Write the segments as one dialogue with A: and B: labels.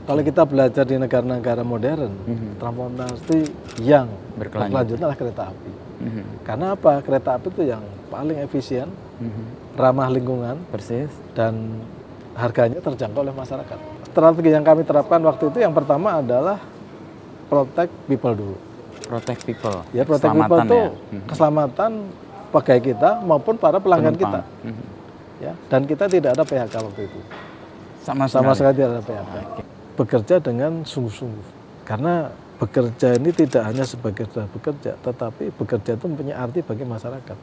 A: Kalau kita belajar di negara-negara modern, transportasi yang berkelanjutan adalah kereta api. Karena apa? Kereta api itu yang paling efisien, ramah lingkungan,
B: Persis.
A: dan harganya terjangkau oleh masyarakat. Strategi yang kami terapkan waktu itu yang pertama adalah protect people dulu.
B: Protect people.
A: Ya, protect people itu keselamatan pegawai kita maupun para pelanggan kita. Ya, dan kita tidak ada PHK waktu itu. Sama sekali tidak ada PHK. Bekerja dengan sungguh-sungguh. Karena bekerja ini tidak hanya sebagai bekerja, tetapi bekerja itu mempunyai arti bagi masyarakat.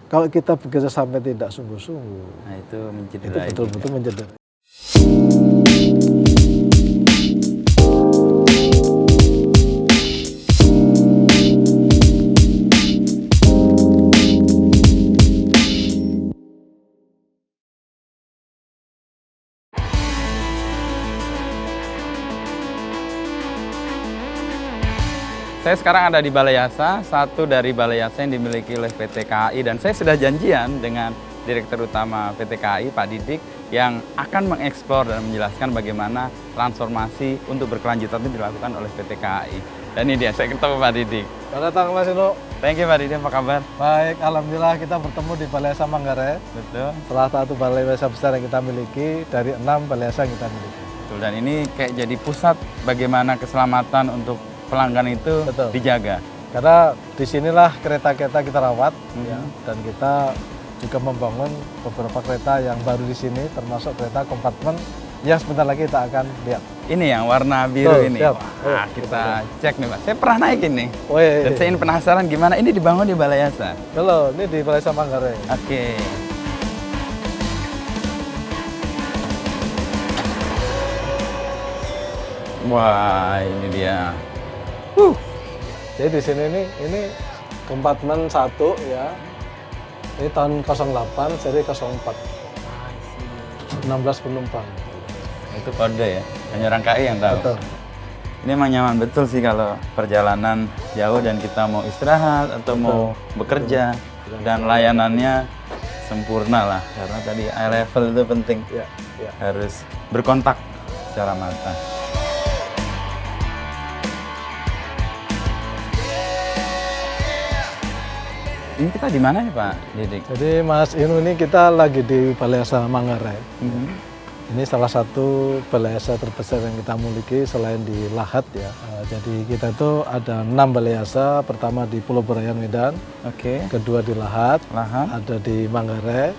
A: Kalau kita bekerja sampai tidak sungguh-sungguh,
B: nah itu
A: itu betul-betul mencederai.
B: Saya sekarang ada di Balai Yasa, satu dari Balai Yasa yang dimiliki oleh PT KAI, dan saya sudah janjian dengan Direktur Utama PT KAI, Pak Didik, yang akan mengeksplor dan menjelaskan bagaimana transformasi untuk berkelanjutan itu dilakukan oleh PT KAI. Dan ini dia, saya ketemu Pak Didik.
A: Selamat datang Mas Ino.
B: Thank you Pak Didik, apa kabar?
A: Baik, alhamdulillah kita bertemu di Balai Yasa Manggarai.
B: Betul.
A: Salah satu balai yasa besar yang kita miliki dari 6 balai yasa yang kita miliki.
B: Betul, dan ini kayak jadi pusat bagaimana keselamatan untuk pelanggan itu dijaga.
A: Karena disinilah kereta-kereta kita rawat, ya, dan kita juga membangun beberapa kereta yang baru di sini, termasuk kereta kompartemen yang sebentar lagi kita akan lihat.
B: Ini yang warna biru ini.
A: Siap.
B: Wah, kita cek nih Pak. Saya pernah naik ini.
A: Oh, iya.
B: Dan saya ingin penasaran gimana ini dibangun di Balai Yasa.
A: Halo, ini di Balai Yasa Manggarai.
B: Oke. Wah, ini dia.
A: Jadi di sini ini kompartemen 1 ya. Ini tahun 08, seri 04. 16 penumpang.
B: Itu kode ya, hanya orang KAI yang tahu.
A: Betul.
B: Ini emang nyaman betul sih kalau perjalanan jauh dan kita mau istirahat atau mau bekerja. Dan layanannya sempurna lah, karena tadi eye level itu penting.
A: Ya.
B: Harus berkontak secara mata. Ini kita di mana nih Pak Didik?
A: Jadi Mas Inu ini kita lagi di Balai Yasa Manggarai. Ini salah satu balai yasa terbesar yang kita miliki selain di Lahat ya. Jadi kita itu ada 6 balai yasa. Pertama di Pulau Burayan, Medan.
B: Oke.
A: Kedua di Lahat. Ada di Manggarai,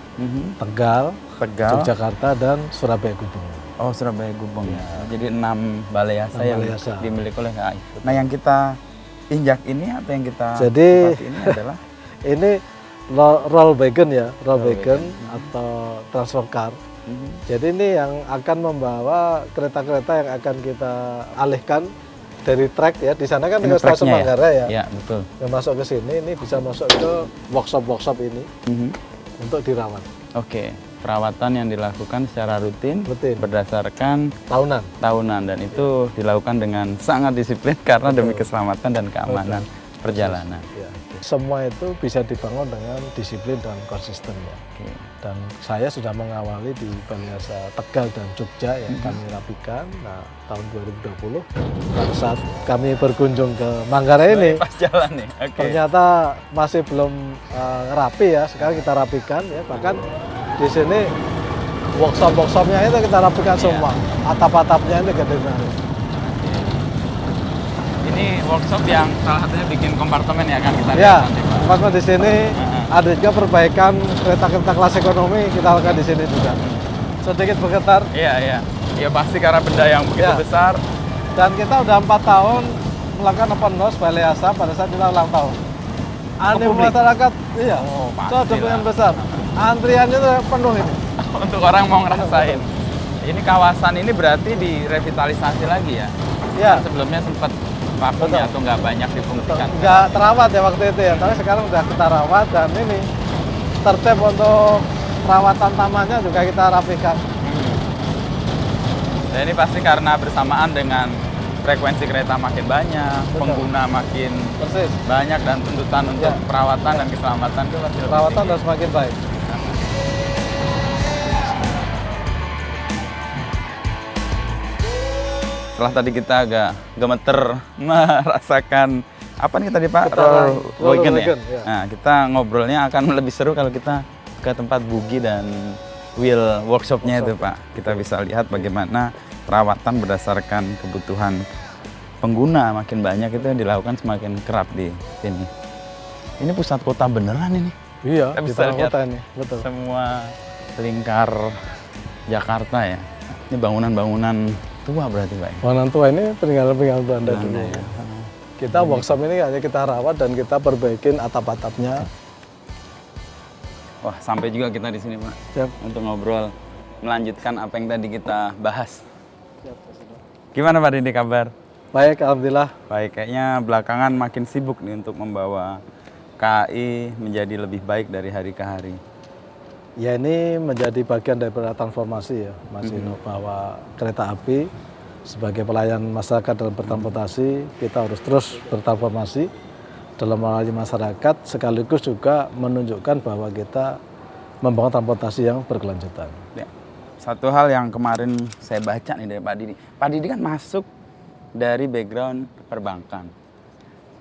A: Tegal, Yogyakarta, dan Surabaya Gubeng.
B: Oh, Surabaya Gubeng. Ya. Jadi 6 balai yasa yang dimiliki oleh KAI. Nah, yang kita injak ini atau yang kita ini adalah
A: ini roll wagon ya, roll wagon atau transfer car. Jadi ini yang akan membawa kereta-kereta yang akan kita alihkan dari trek ya. Di sana kan dengan stasiun Manggarai ya.
B: Iya, betul.
A: Yang masuk ke sini, ini bisa masuk ke workshop ini untuk dirawat.
B: Oke, perawatan yang dilakukan secara rutin berdasarkan tahunan dan itu dilakukan dengan sangat disiplin karena demi keselamatan dan keamanan perjalanan.
A: Ya. Semua itu bisa dibangun dengan disiplin dan konsisten ya. Dan saya sudah mengawali di Balai Yasa Tegal dan Jogja yang kami rapikan. Nah, tahun 2020 pada saat kami berkunjung ke Manggarai ini,
B: pas jalan nih.
A: Ternyata masih belum rapi ya. Sekarang kita rapikan ya. Bahkan di sini workshop-workshopnya itu kita rapikan semua. Atap-atapnya ini gede banget.
B: Ini workshop yang salah satunya bikin kompartemen ya kan kita lihat
A: ya,
B: nanti Pak.
A: kompartemen di sini ada juga perbaikan kereta-kereta kelas ekonomi kita lakukan di sini juga. Sedikit bergetar.
B: Iya. Ya pasti karena benda yang begitu besar.
A: Dan kita udah 4 tahun melakukan open house Balai Yasa pada saat kita ulang tahun. Animo masyarakat, iya.
B: Oh, pasti
A: ada yang besar. Antriannya itu penuh ini.
B: Untuk orang mau ngerasain. Ini kawasan ini berarti direvitalisasi lagi ya?
A: Iya.
B: Sebelumnya sempat vakumnya atau nggak banyak difungsikan?
A: Nggak terawat ya waktu itu ya, tapi sekarang udah kita rawat dan ini tertib untuk perawatan tamannya juga kita rapikan.
B: Dan ini pasti karena bersamaan dengan frekuensi kereta makin banyak, pengguna makin banyak dan tuntutan untuk perawatan dan keselamatan itu pasti
A: perawatan harus semakin baik.
B: setelah tadi kita agak gemeter merasakan apa nih tadi Pak?
A: Roll
B: Wagon
A: wagon,
B: ya?
A: ya.
B: Nah, kita ngobrolnya akan lebih seru kalau kita ke tempat bugi dan wheel workshopnya itu Pak. Kita bisa lihat bagaimana perawatan berdasarkan kebutuhan pengguna makin banyak itu yang dilakukan semakin kerap di sini. Ini pusat kota beneran ini.
A: Iya,
B: Kita
A: di
B: bisa
A: tengah
B: lihat
A: kota ini, betul.
B: semua lingkar Jakarta ya. Ini bangunan-bangunan tua berarti Pak.
A: Bangunan tua ini peninggalan-peninggalan Belanda dulu.
B: Belanda, ya.
A: Kita workshop ini hanya kita rawat dan kita perbaikin atap-atapnya.
B: Wah, sampai juga kita di sini Pak.
A: Siap.
B: Untuk ngobrol, melanjutkan apa yang tadi kita bahas. Gimana Pak Didi kabar?
A: Baik, alhamdulillah.
B: Baik, kayaknya belakangan makin sibuk nih untuk membawa KAI menjadi lebih baik dari hari ke hari.
A: Ya ini menjadi bagian daripada transformasi ya, Mas Ino, bahwa kereta api sebagai pelayan masyarakat dalam bertransportasi, kita harus terus bertransformasi dalam melayani masyarakat, sekaligus juga menunjukkan bahwa kita membangun transportasi yang berkelanjutan.
B: Ya. Satu hal yang kemarin saya baca nih dari Pak Didi. Pak Didi kan masuk dari background perbankan.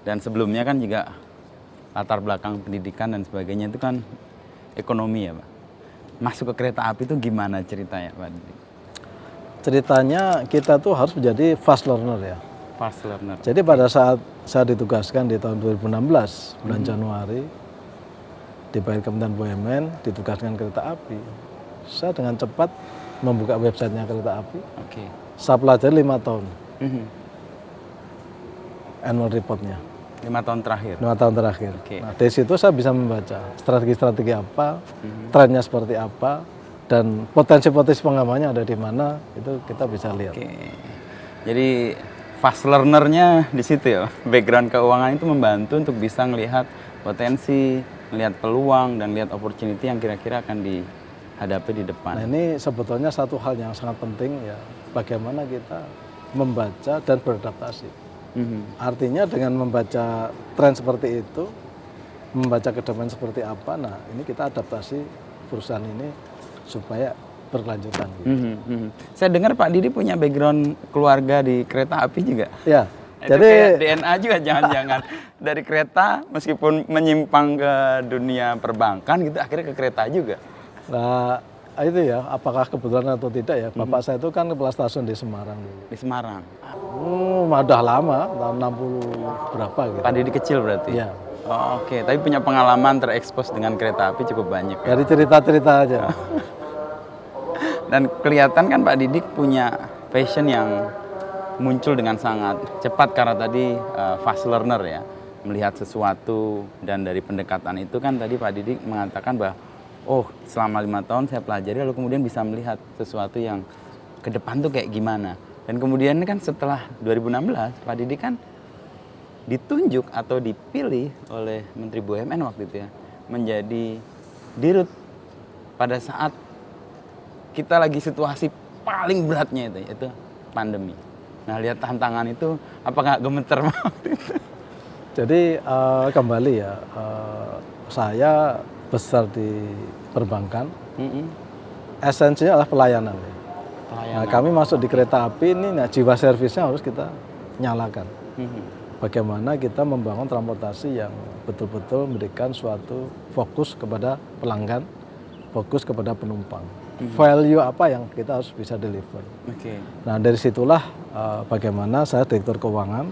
B: Dan sebelumnya kan juga latar belakang pendidikan dan sebagainya itu kan ekonomi ya Pak. Masuk ke kereta api itu gimana ceritanya Pak Didi?
A: Ceritanya kita tuh harus menjadi fast learner ya.
B: Fast learner.
A: Jadi pada saat saya ditugaskan di tahun 2016, bulan Januari, di bawah Kementerian BUMN, ditugaskan kereta api. Saya dengan cepat membuka websitenya kereta api.
B: Oke.
A: Saya pelajari 5 tahun annual reportnya.
B: 5 tahun terakhir.
A: 5 tahun terakhir.
B: Oke.
A: Nah, dari situ saya bisa membaca strategi-strategi apa, trennya seperti apa, dan potensi-potensi pengembangannya ada di mana, itu kita bisa lihat.
B: Oke. Jadi fast learner-nya di situ ya. Background keuangan itu membantu untuk bisa melihat potensi, melihat peluang, dan lihat opportunity yang kira-kira akan dihadapi di depan.
A: Nah ini sebetulnya satu hal yang sangat penting ya, bagaimana kita membaca dan beradaptasi. Artinya dengan membaca tren seperti itu, membaca ke depan seperti apa, nah ini kita adaptasi perusahaan ini supaya berkelanjutan.
B: Saya dengar Pak Didi punya background keluarga di kereta api juga.
A: Ya,
B: Itu
A: jadi
B: kayak DNA juga jangan-jangan dari kereta meskipun menyimpang ke dunia perbankan gitu akhirnya ke kereta juga.
A: nah itu ya, apakah kebetulan atau tidak ya, bapak saya itu kan kepala stasiun di Semarang dulu.
B: Di Semarang.
A: Udah lama, tahun 60 berapa gitu.
B: Pak Didi kecil berarti?
A: Iya.
B: Oh, oke, tapi punya pengalaman terekspos dengan kereta api cukup banyak.
A: Dari cerita-cerita aja.
B: Dan kelihatan kan Pak Didik punya passion yang muncul dengan sangat cepat karena tadi fast learner ya. Melihat sesuatu dan dari pendekatan itu kan tadi Pak Didik mengatakan bahwa oh selama 5 tahun saya pelajari lalu kemudian bisa melihat sesuatu yang ke depan tuh kayak gimana. Dan kemudian kan setelah 2016 Pak Didik kan ditunjuk atau dipilih oleh Menteri BUMN waktu itu ya menjadi dirut pada saat kita lagi situasi paling beratnya itu pandemi. Nah lihat tantangan itu apakah gemeter waktu itu? Jadi
A: Kembali ya, saya besar di perbankan, esensinya adalah pelayanan. Nah, kami masuk di kereta api ini, nah, jiwa servisnya harus kita nyalakan. Bagaimana kita membangun transportasi yang betul-betul memberikan suatu fokus kepada pelanggan, fokus kepada penumpang. Value apa yang kita harus bisa deliver. Nah dari situlah bagaimana saya Direktur Keuangan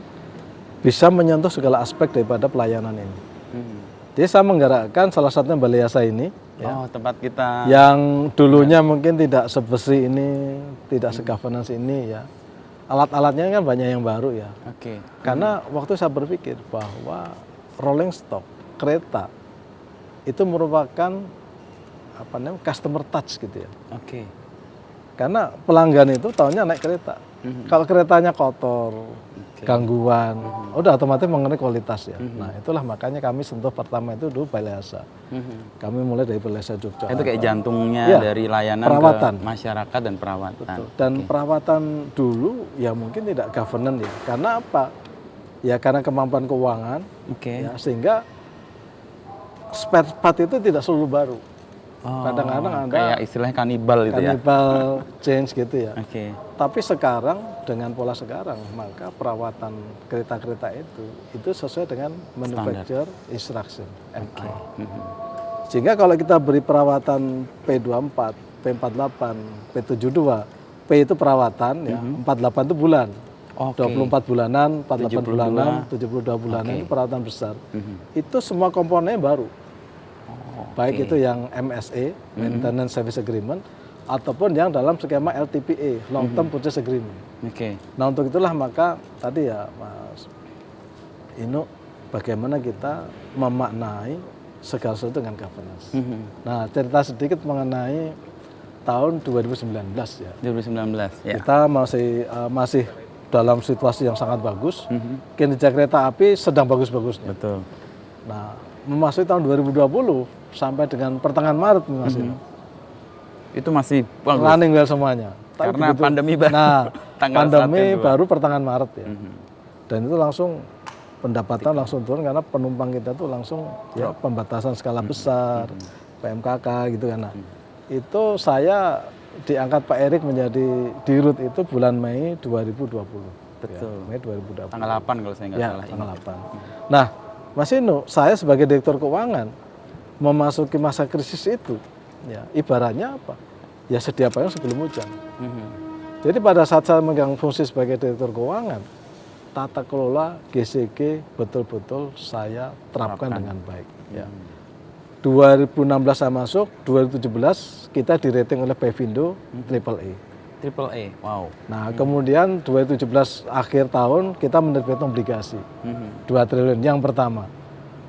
A: bisa menyentuh segala aspek daripada pelayanan ini. Jadi saya menggerakkan salah satunya Balai Yasa ini.
B: Oh, tempat kita.
A: Yang dulunya mungkin tidak sebesi ini, tidak se-governance ini ya. Alat-alatnya kan banyak yang baru ya. Karena waktu saya berpikir bahwa rolling stock kereta itu merupakan apa namanya customer touch gitu ya. Karena pelanggan itu tahunya naik kereta. Kalau keretanya kotor, gangguan, udah otomatis mengenai kualitas ya. Nah itulah makanya kami sentuh pertama itu dulu Balai Yasa. Kami mulai dari Balai Yasa Jogja.
B: Itu kayak jantungnya dari layanan
A: perawatan
B: ke masyarakat dan perawatan.
A: Betul. Dan perawatan dulu ya mungkin tidak governance ya. Karena apa? Ya karena kemampuan keuangan. Ya, sehingga spare part itu tidak selalu baru. Kadang-kadang ada
B: kayak istilahnya kanibal gitu ya.
A: cannibal change gitu ya.
B: Oke.
A: Tapi sekarang dengan pola sekarang, maka perawatan kereta-kereta itu sesuai dengan manufacturer instruction (MI). Sehingga kalau kita beri perawatan P24, P48, P72, P itu perawatan ya, 48 itu bulan.
B: Oke.
A: 24 bulanan, 48
B: 72.
A: bulanan, 72 bulanan
B: Oke.
A: itu perawatan besar. Itu semua komponennya baru. Baik itu yang MSA, Maintenance Service Agreement, ataupun yang dalam skema LTPA, Long Term Purchase Agreement.
B: Oke.
A: Nah untuk itulah maka tadi ya Mas Inu, bagaimana kita memaknai segala sesuatu dengan governance. Nah cerita sedikit mengenai tahun 2019 ya.
B: 2019 ya.
A: Kita masih dalam situasi yang sangat bagus. Kinerja kereta api sedang bagus-bagusnya.
B: Betul.
A: Nah memasuki tahun 2020 sampai dengan pertengahan Maret Mas Inu,
B: Itu masih bagus.
A: running well semuanya. Tapi
B: Karena pandemi baru.
A: Nah,
B: Tanggal
A: pandemi
B: 1 dan 2.
A: baru pertengahan Maret ya. Dan itu langsung pendapatan langsung turun karena penumpang kita tuh langsung ya pembatasan skala besar, PMKK gitu kan. Nah, itu saya diangkat Pak Erik menjadi dirut itu bulan Mei 2020.
B: Betul.
A: Ya, Mei 2020.
B: Tanggal 8 kalau saya nggak
A: Ya,
B: salah.
A: tanggal 8. Nah, Mas Inu, saya sebagai direktur keuangan memasuki masa krisis itu, ya ibaratnya apa? Ya sedia payung sebelum hujan. Jadi pada saat saya memegang fungsi sebagai direktur keuangan, tata kelola GCG betul-betul saya terapkan dengan baik. Ya. 2016 saya masuk, 2017 kita di-rating oleh Pevindo AAA.
B: Triple A, wow.
A: Nah, kemudian 2017 akhir tahun kita menerbitkan obligasi 2 triliun yang pertama.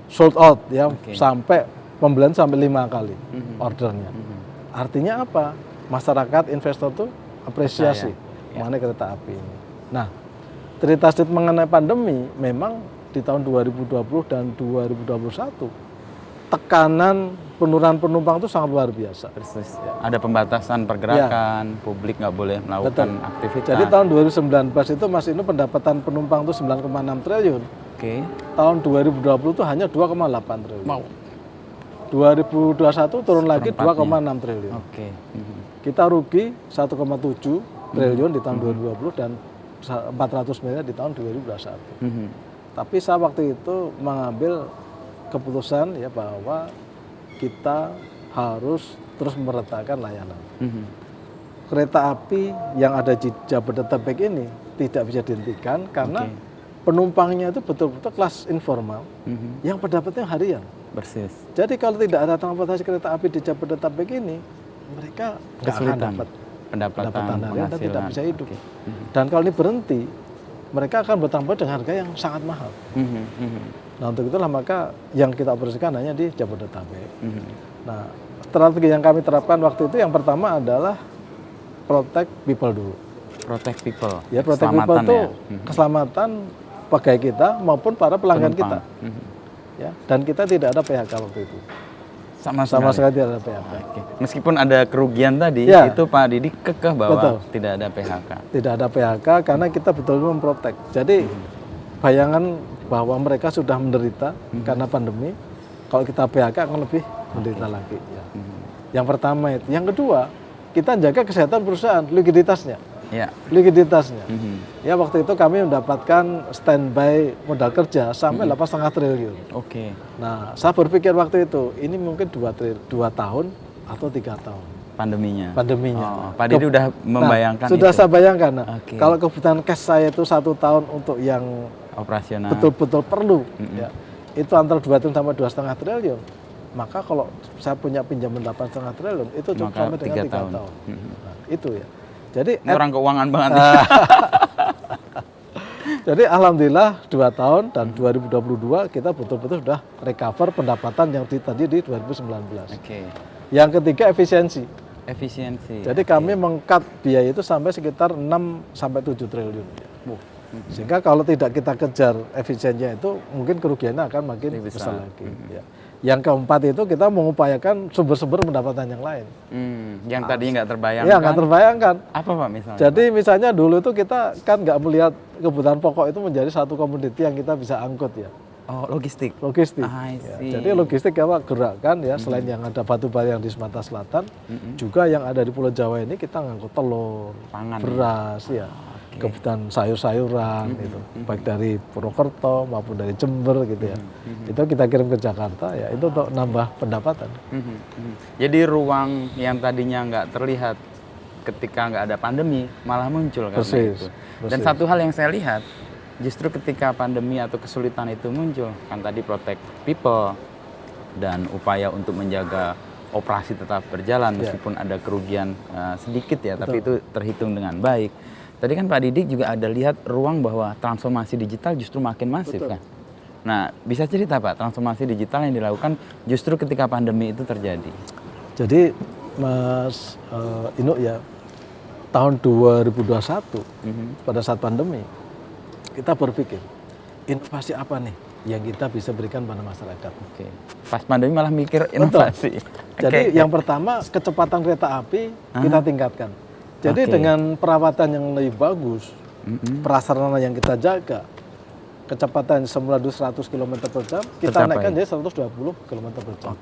A: Sold out ya sampai pembelian sampai 5 kali ordernya. Artinya apa? Masyarakat investor tuh apresiasi mengenai kereta api ini. Nah, cerita sedikit mengenai pandemi, memang di tahun 2020 dan 2021 tekanan penurunan penumpang itu sangat luar biasa.
B: Persis. Ada pembatasan pergerakan, publik nggak boleh melakukan aktivitas.
A: Jadi tahun 2019 itu Mas Inu pendapatan penumpang itu 9,6 triliun.
B: Oke.
A: Tahun 2020 itu hanya 2,8 triliun.
B: Mau.
A: 2021 turun lagi 2,6 triliun.
B: Oke.
A: Kita rugi 1,7 triliun di tahun 2020 dan 400 miliar di tahun 2021. Tapi saya waktu itu mengambil keputusan ya bahwa kita harus terus meletakkan layanan. Kereta api yang ada di Jabodetabek ini tidak bisa dihentikan karena penumpangnya itu betul-betul kelas informal yang pendapatnya harian.
B: Persis.
A: Jadi kalau tidak ada transportasi kereta api di Jabodetabek ini, mereka nggak akan dapat
B: pendapatan
A: harian dan tidak bisa hidup.
B: Oke.
A: Dan kalau ini berhenti, mereka akan bertambah dengan harga yang sangat mahal. Nah untuk itulah maka yang kita operasikan hanya di Jabodetabek. Nah strategi yang kami terapkan waktu itu yang pertama adalah protect people dulu.
B: Protect people.
A: Ya protect people itu keselamatan pegawai kita maupun para pelanggan kita. Ya, dan kita tidak ada PHK waktu itu. Sama sekali tidak ada PHK.
B: Oke. Meskipun ada kerugian tadi,
A: Ya.
B: itu Pak Didik kekeh bahwa
A: Betul.
B: tidak ada PHK.
A: Tidak ada PHK karena kita betul-betul memprotek. Jadi bayangan bahwa mereka sudah menderita karena pandemi, kalau kita PHK akan lebih menderita lagi. Ya. Yang pertama itu. Yang kedua, kita jaga kesehatan perusahaan, likuiditasnya.
B: Ya.
A: Likuiditasnya. Ya waktu itu kami mendapatkan standby modal kerja sampai 8,5 triliun.
B: Oke.
A: Nah, saya berpikir waktu itu ini mungkin 2 tahun atau 3 tahun
B: Pandeminya.
A: pandeminya.
B: Pak Didi udah membayangkan
A: sudah
B: itu.
A: saya bayangkan. Nah,
B: Oke.
A: kalau kebutuhan cash saya itu 1 tahun untuk yang
B: Operasional.
A: betul-betul perlu, ya, itu antara 2 triliun sampai 2,5 triliun. Maka kalau saya punya pinjaman 8,5 triliun, itu cukup
B: Maka
A: sampai dengan 3 tahun. Nah, itu ya. Jadi
B: Ini orang keuangan banget.
A: jadi alhamdulillah 2 tahun dan 2022 kita betul-betul sudah recover pendapatan yang tadi di 2019.
B: Oke.
A: Yang ketiga efisiensi.
B: Efisiensi.
A: Jadi kami meng-cut biaya itu sampai sekitar 6 sampai 7 triliun. Sehingga kalau tidak kita kejar efisiennya itu mungkin kerugiannya akan makin
B: Lebih
A: besar
B: besar.
A: lagi. Ya. Yang keempat itu kita mengupayakan sumber-sumber pendapatan yang lain.
B: Yang tadi nggak terbayangkan.
A: Ya nggak terbayangkan.
B: Apa Pak misalnya?
A: Jadi misalnya dulu itu kita kan nggak melihat kebutuhan pokok itu menjadi satu komoditi yang kita bisa angkut ya.
B: Oh, logistik.
A: Logistik.
B: I
A: Ya,
B: see.
A: jadi logistik apa gerakan ya selain yang ada batu bara yang di Sumatera Selatan, juga yang ada di Pulau Jawa ini kita ngangkut telur,
B: Pangan.
A: beras ya, kebutuhan sayur-sayuran itu, baik dari Purwokerto maupun dari Jember gitu ya. Itu kita kirim ke Jakarta ya, itu untuk nambah pendapatan.
B: Jadi ruang yang tadinya nggak terlihat ketika nggak ada pandemi malah muncul karena
A: Persis,
B: itu. Dan
A: persis.
B: satu hal yang saya lihat, justru ketika pandemi atau kesulitan itu muncul, kan tadi protect people dan upaya untuk menjaga operasi tetap berjalan meskipun ada kerugian sedikit ya, tapi itu terhitung dengan baik. Tadi kan Pak Didik juga ada lihat ruang bahwa transformasi digital justru makin masif kan. Nah, bisa cerita Pak, transformasi digital yang dilakukan justru ketika pandemi itu terjadi.
A: Jadi Mas Inu ya, tahun 2021 pada saat pandemi kita berpikir inovasi apa nih yang kita bisa berikan pada masyarakat.
B: Oke. Pas pandemi malah mikir inovasi.
A: Jadi yang pertama kecepatan kereta api kita tingkatkan. Jadi dengan perawatan yang lebih bagus, prasarana yang kita jaga, kecepatan semula 100 km per jam, kita naikkan jadi 120 km per jam.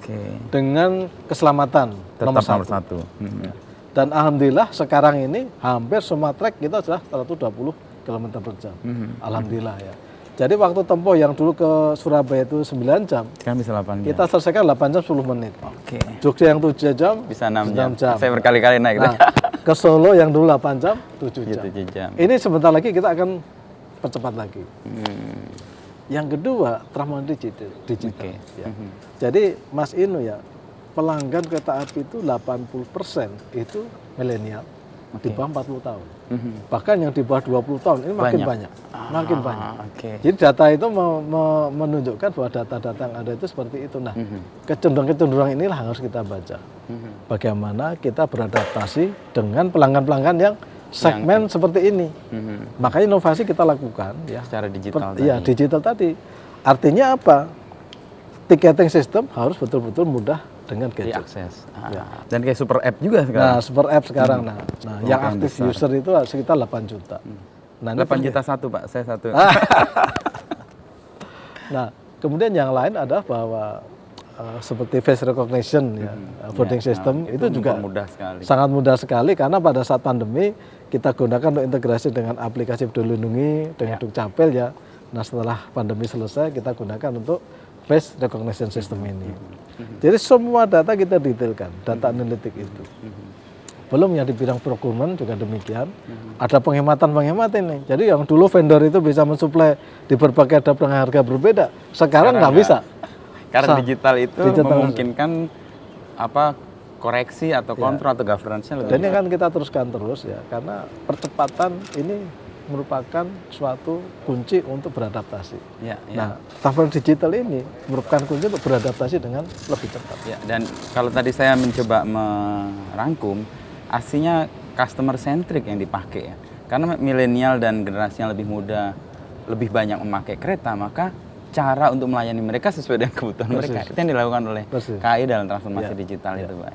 A: Dengan keselamatan
B: Tetap
A: nomor
B: nomor
A: satu.
B: satu.
A: Dan alhamdulillah sekarang ini hampir semua trek kita sudah 120 km per jam. Alhamdulillah ya. Jadi waktu tempuh yang dulu ke Surabaya itu 9 jam,
B: Sekarang bisa 8 jam.
A: kita selesaikan 8 jam 10 menit.
B: Oke.
A: Jogja yang 7 jam,
B: Bisa 6 jam.
A: 6 jam.
B: Saya berkali-kali naik.
A: Nah, ke Solo yang dulu 8 jam, 7 jam.
B: 7 jam.
A: Ini sebentar lagi kita akan percepat lagi. Yang kedua, transformasi digital. Ya. Jadi Mas Inu ya, pelanggan kereta api itu 80% itu milenial di bawah 40 tahun. Bahkan yang di bawah 20 tahun ini makin banyak. Makin banyak. Jadi data itu menunjukkan bahwa data-data yang ada itu seperti itu. Nah, kecenderungan inilah yang harus kita baca. Bagaimana kita beradaptasi dengan pelanggan-pelanggan yang segmen seperti ini. Makanya inovasi kita lakukan ya
B: Secara digital tadi.
A: Ya, digital tadi. Artinya apa? Ticketing system harus betul-betul mudah dengan gadget.
B: Diakses. Dan kayak super app juga sekarang.
A: Nah, super app sekarang. Nah, yang aktif user itu sekitar 8 juta.
B: Nah, 8 juta satu Pak, saya satu.
A: Nah, kemudian yang lain adalah bahwa seperti face recognition ya, boarding system itu juga
B: mudah sekali.
A: Sangat mudah sekali karena pada saat pandemi kita gunakan untuk integrasi dengan aplikasi Peduli Lindungi dengan Dukcapil ya. Nah, setelah pandemi selesai kita gunakan untuk face recognition system ini. Jadi semua data kita detailkan, data analitik itu. Belum yang di bidang procurement juga demikian. Ada penghematan-penghematan nih. Jadi yang dulu vendor itu bisa mensuplai di berbagai dengan harga berbeda, sekarang nggak bisa.
B: Karena digital itu memungkinkan apa koreksi atau kontrol atau governance-nya lebih.
A: Dan ini kan kita teruskan terus ya, karena percepatan ini merupakan suatu kunci untuk beradaptasi. Nah, transformasi digital ini merupakan kunci untuk beradaptasi dengan lebih cepat.
B: Ya, dan kalau tadi saya mencoba merangkum, aslinya customer centric yang dipakai ya. Karena milenial dan generasi yang lebih muda lebih banyak memakai kereta, maka cara untuk melayani mereka sesuai dengan kebutuhan mereka. Itu yang dilakukan oleh KAI dalam transformasi digital itu, Pak.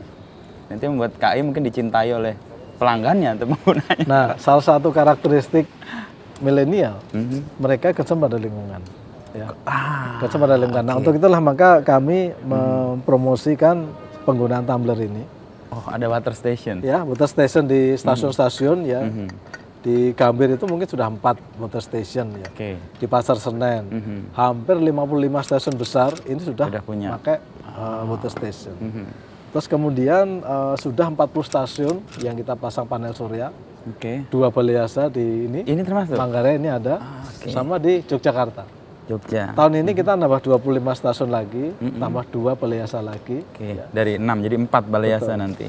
B: Nanti membuat KAI mungkin dicintai oleh pelanggannya atau penggunanya.
A: Nah, salah satu karakteristik milenial, mereka concern pada lingkungan. Ya. Concern pada lingkungan. Nah, untuk itulah maka kami mempromosikan penggunaan tumbler ini.
B: Oh, ada water station.
A: Ya, water station di stasiun-stasiun ya. Di Gambir itu mungkin sudah 4 water station ya. Di Pasar Senen, hampir 55 stasiun besar ini sudah pakai water station. Terus kemudian sudah 40 stasiun yang kita pasang panel surya. 2 balai yasa di ini.
B: Ini termasuk?
A: Manggarai ini ada. Sama di Yogyakarta.
B: Jogja.
A: Tahun ini kita nambah 25 stasiun lagi, tambah 2 balai yasa lagi.
B: Ya. Dari 6 jadi 4 balai yasa nanti.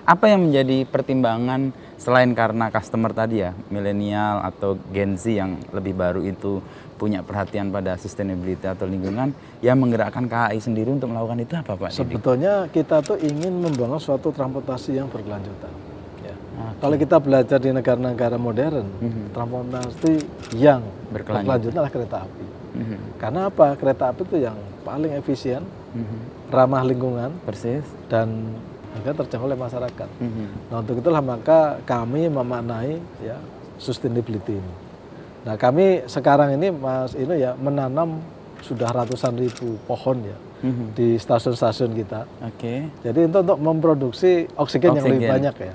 B: Apa yang menjadi pertimbangan selain karena customer tadi ya, milenial atau Gen Z yang lebih baru itu punya perhatian pada sustainability atau lingkungan, yang menggerakkan KAI sendiri untuk melakukan itu apa Pak?
A: Sebetulnya kita tuh ingin membangun suatu transportasi yang berkelanjutan. Ya. Kalau kita belajar di negara-negara modern, transportasi yang berkelanjutan adalah kereta api. Karena apa? Kereta api itu yang paling efisien, ramah lingkungan, dan agar terjangkau oleh masyarakat. Nah, untuk itulah maka kami memaknai ya sustainability ini. Nah kami sekarang ini Mas Ino ya menanam sudah ratusan ribu pohon ya di stasiun-stasiun kita.
B: Oke.
A: Jadi untuk memproduksi oksigen yang lebih banyak ya.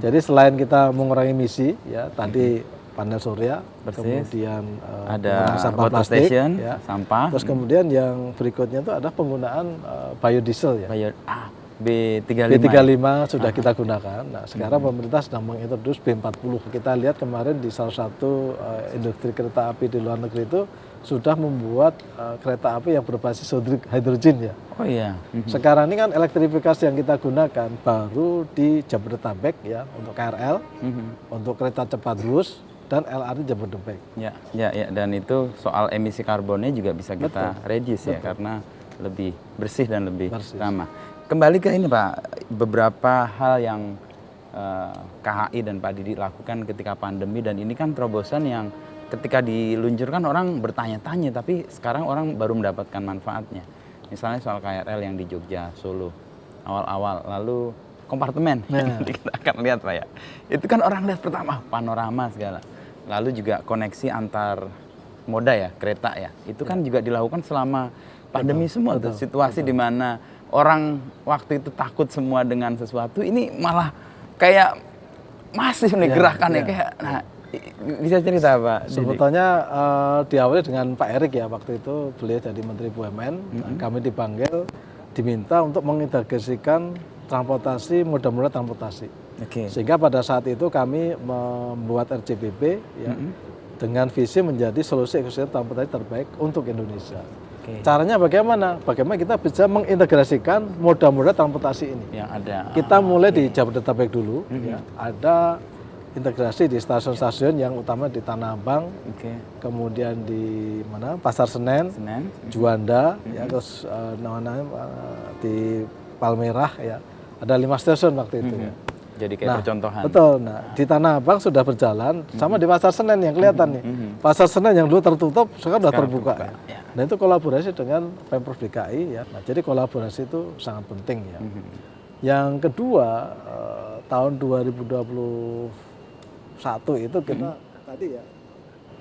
A: Jadi selain kita mengurangi emisi ya tadi panel surya, kemudian
B: ada
A: sampah
B: water
A: plastik,
B: station,
A: ya.
B: sampah.
A: Terus kemudian yang berikutnya itu ada penggunaan biodiesel ya.
B: B35.
A: B35 sudah kita gunakan. Nah, sekarang pemerintah sedang mengintroduce B40. Kita lihat kemarin di salah satu industri kereta api di luar negeri itu sudah membuat kereta api yang berbasis hidrogen ya.
B: Oh iya.
A: Sekarang ini kan elektrifikasi yang kita gunakan baru di Jabodetabek ya untuk KRL, untuk kereta cepat bus dan LRT Jabodetabek.
B: Ya, dan itu soal emisi karbonnya juga bisa kita reduce ya karena lebih bersih dan lebih ramah. Kembali ke ini Pak, beberapa hal yang KHI dan Pak Didi lakukan ketika pandemi, dan ini kan terobosan yang ketika diluncurkan orang bertanya-tanya, tapi sekarang orang baru mendapatkan manfaatnya. Misalnya soal KRL yang di Jogja, Solo, awal-awal, lalu kompartemen yang kita akan lihat Pak ya. Itu kan orang lihat pertama, panorama segala. Lalu juga koneksi antar moda ya, kereta ya. Itu kan juga dilakukan selama pandemi semua tuh, situasi di mana orang waktu itu takut semua dengan sesuatu, ini malah kayak masif nih gerakannya kayak. Nah, bisa cerita Pak?
A: Sebetulnya diawali dengan Pak Erik ya, waktu itu beliau jadi Menteri BUMN, kami dipanggil diminta untuk mengintegrasikan transportasi, moda-moda transportasi. Sehingga pada saat itu kami membuat RCBP ya, dengan visi menjadi solusi ekosistem transportasi terbaik untuk Indonesia. Caranya bagaimana? Bagaimana kita bisa mengintegrasikan moda-moda transportasi ini?
B: Yang ada.
A: Kita mulai di Jabodetabek dulu, ya. Ada integrasi di stasiun-stasiun yang utama di Tanah Abang, kemudian di mana Pasar Senen, Juanda, ya, terus di Palmerah, ya. Ada 5 stasiun waktu itu. Ya.
B: Jadi kayak percontohan.
A: Betul. Nah, di Tanah Abang sudah berjalan, sama di Pasar Senen yang kelihatan nih. Pasar Senen yang dulu tertutup, sekarang sudah terbuka. Ya. Nah, itu kolaborasi dengan Pemprov DKI ya. Nah, jadi kolaborasi itu sangat penting ya. Yang kedua, tahun 2021 itu kita tadi ya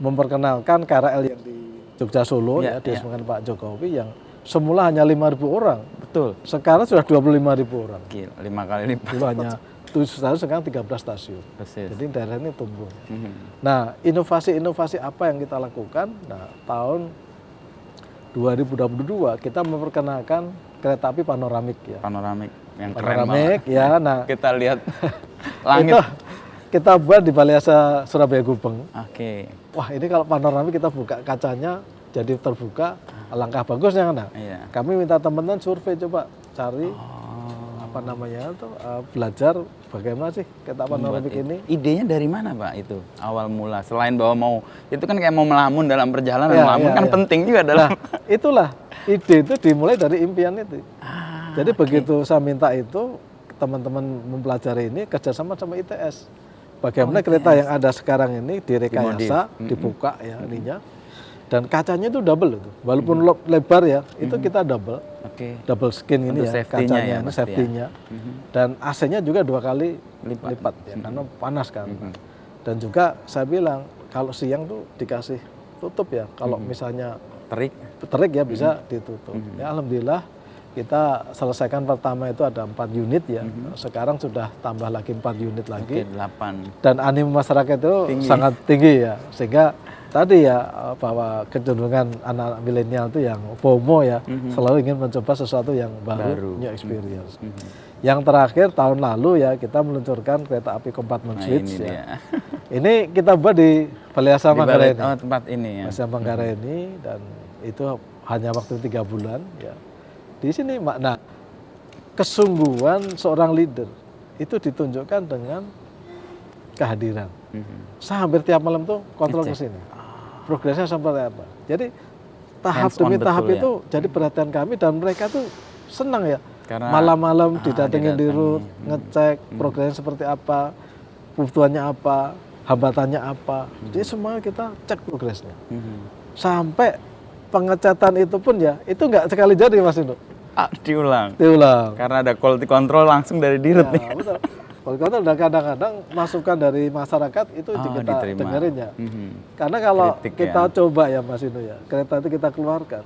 A: memperkenalkan KRL yang di Jogja Solo ya, diresmikan Pak Jokowi yang semula hanya 5.000 orang.
B: Betul.
A: Sekarang sudah 25.000 orang.
B: Gila, 5 kali lipat.
A: Dulu hanya 7 stasiun, sekarang 13 stasiun. Jadi daerah ini tumbuh. Nah, inovasi-inovasi apa yang kita lakukan? Nah, tahun 2022 kita memperkenalkan kereta api panoramik ya.
B: Panoramik yang
A: panoramik
B: keren
A: ya. Nah,
B: kita lihat langit.
A: Itu kita buat di Balai Yasa Surabaya Gubeng.
B: Wah,
A: ini kalau panoramik kita buka kacanya jadi terbuka, alangkah bagusnya kan. Kami minta teman-teman survei, coba cari apa namanya tuh belajar bagaimana sih kereta panoramik ini.
B: Idenya dari mana Pak itu awal mula? Selain bahwa mau itu kan kayak mau melamun dalam perjalanan, melamun kan penting juga dalam.
A: Nah, itulah ide itu dimulai dari impian itu. Jadi begitu saya minta itu, teman-teman mempelajari ini kerjasama sama ITS. Bagaimana kereta yang ada sekarang ini direkayasa, dibuka ya ininya. Dan kacanya itu double itu, walaupun lebar ya, itu kita double, double skin ini ya, kacanya, ini safety-nya. Dan AC-nya juga 2 kali lipat ya, karena panas kan. Dan juga saya bilang, kalau siang tuh dikasih tutup ya, kalau misalnya terik ya bisa ditutup. Ya alhamdulillah kita selesaikan pertama itu ada 4 unit ya, sekarang sudah tambah lagi 4 unit lagi.
B: 8.
A: Dan animo masyarakat itu sangat tinggi ya, sehingga tadi ya bahwa kecenderungan anak milenial itu yang FOMO ya, selalu ingin mencoba sesuatu yang baru. New experience. Yang terakhir tahun lalu ya kita meluncurkan kereta api compartment switch ya. Ini kita buat di Balai Yasa Manggarai ini.
B: Tempat ini ya.
A: Balai Yasa Manggarai ini, dan itu hanya waktu 3 bulan ya. Di sini makna kesungguhan seorang leader itu ditunjukkan dengan kehadiran. Saya hampir tiap malam tuh kontrol ke sini. Progresnya seperti apa. Jadi tahap demi tahap itu jadi perhatian kami, dan mereka tuh senang ya. Malam-malam didatengin di root, ngecek progresnya seperti apa, kebutuhannya apa, hambatannya apa. Jadi semua kita cek progresnya. Sampai pengecatan itu pun ya, itu nggak sekali jadi Mas Indo.
B: Diulang.
A: Diulang.
B: Karena ada quality control langsung dari dirut nih.
A: Betul. wali kota udah kadang-kadang masukan dari masyarakat itu kita
B: diterima.
A: dengerin ya. Karena kalau
B: Kritik
A: kita
B: ya.
A: coba ya Mas Inu ya, kereta itu kita keluarkan,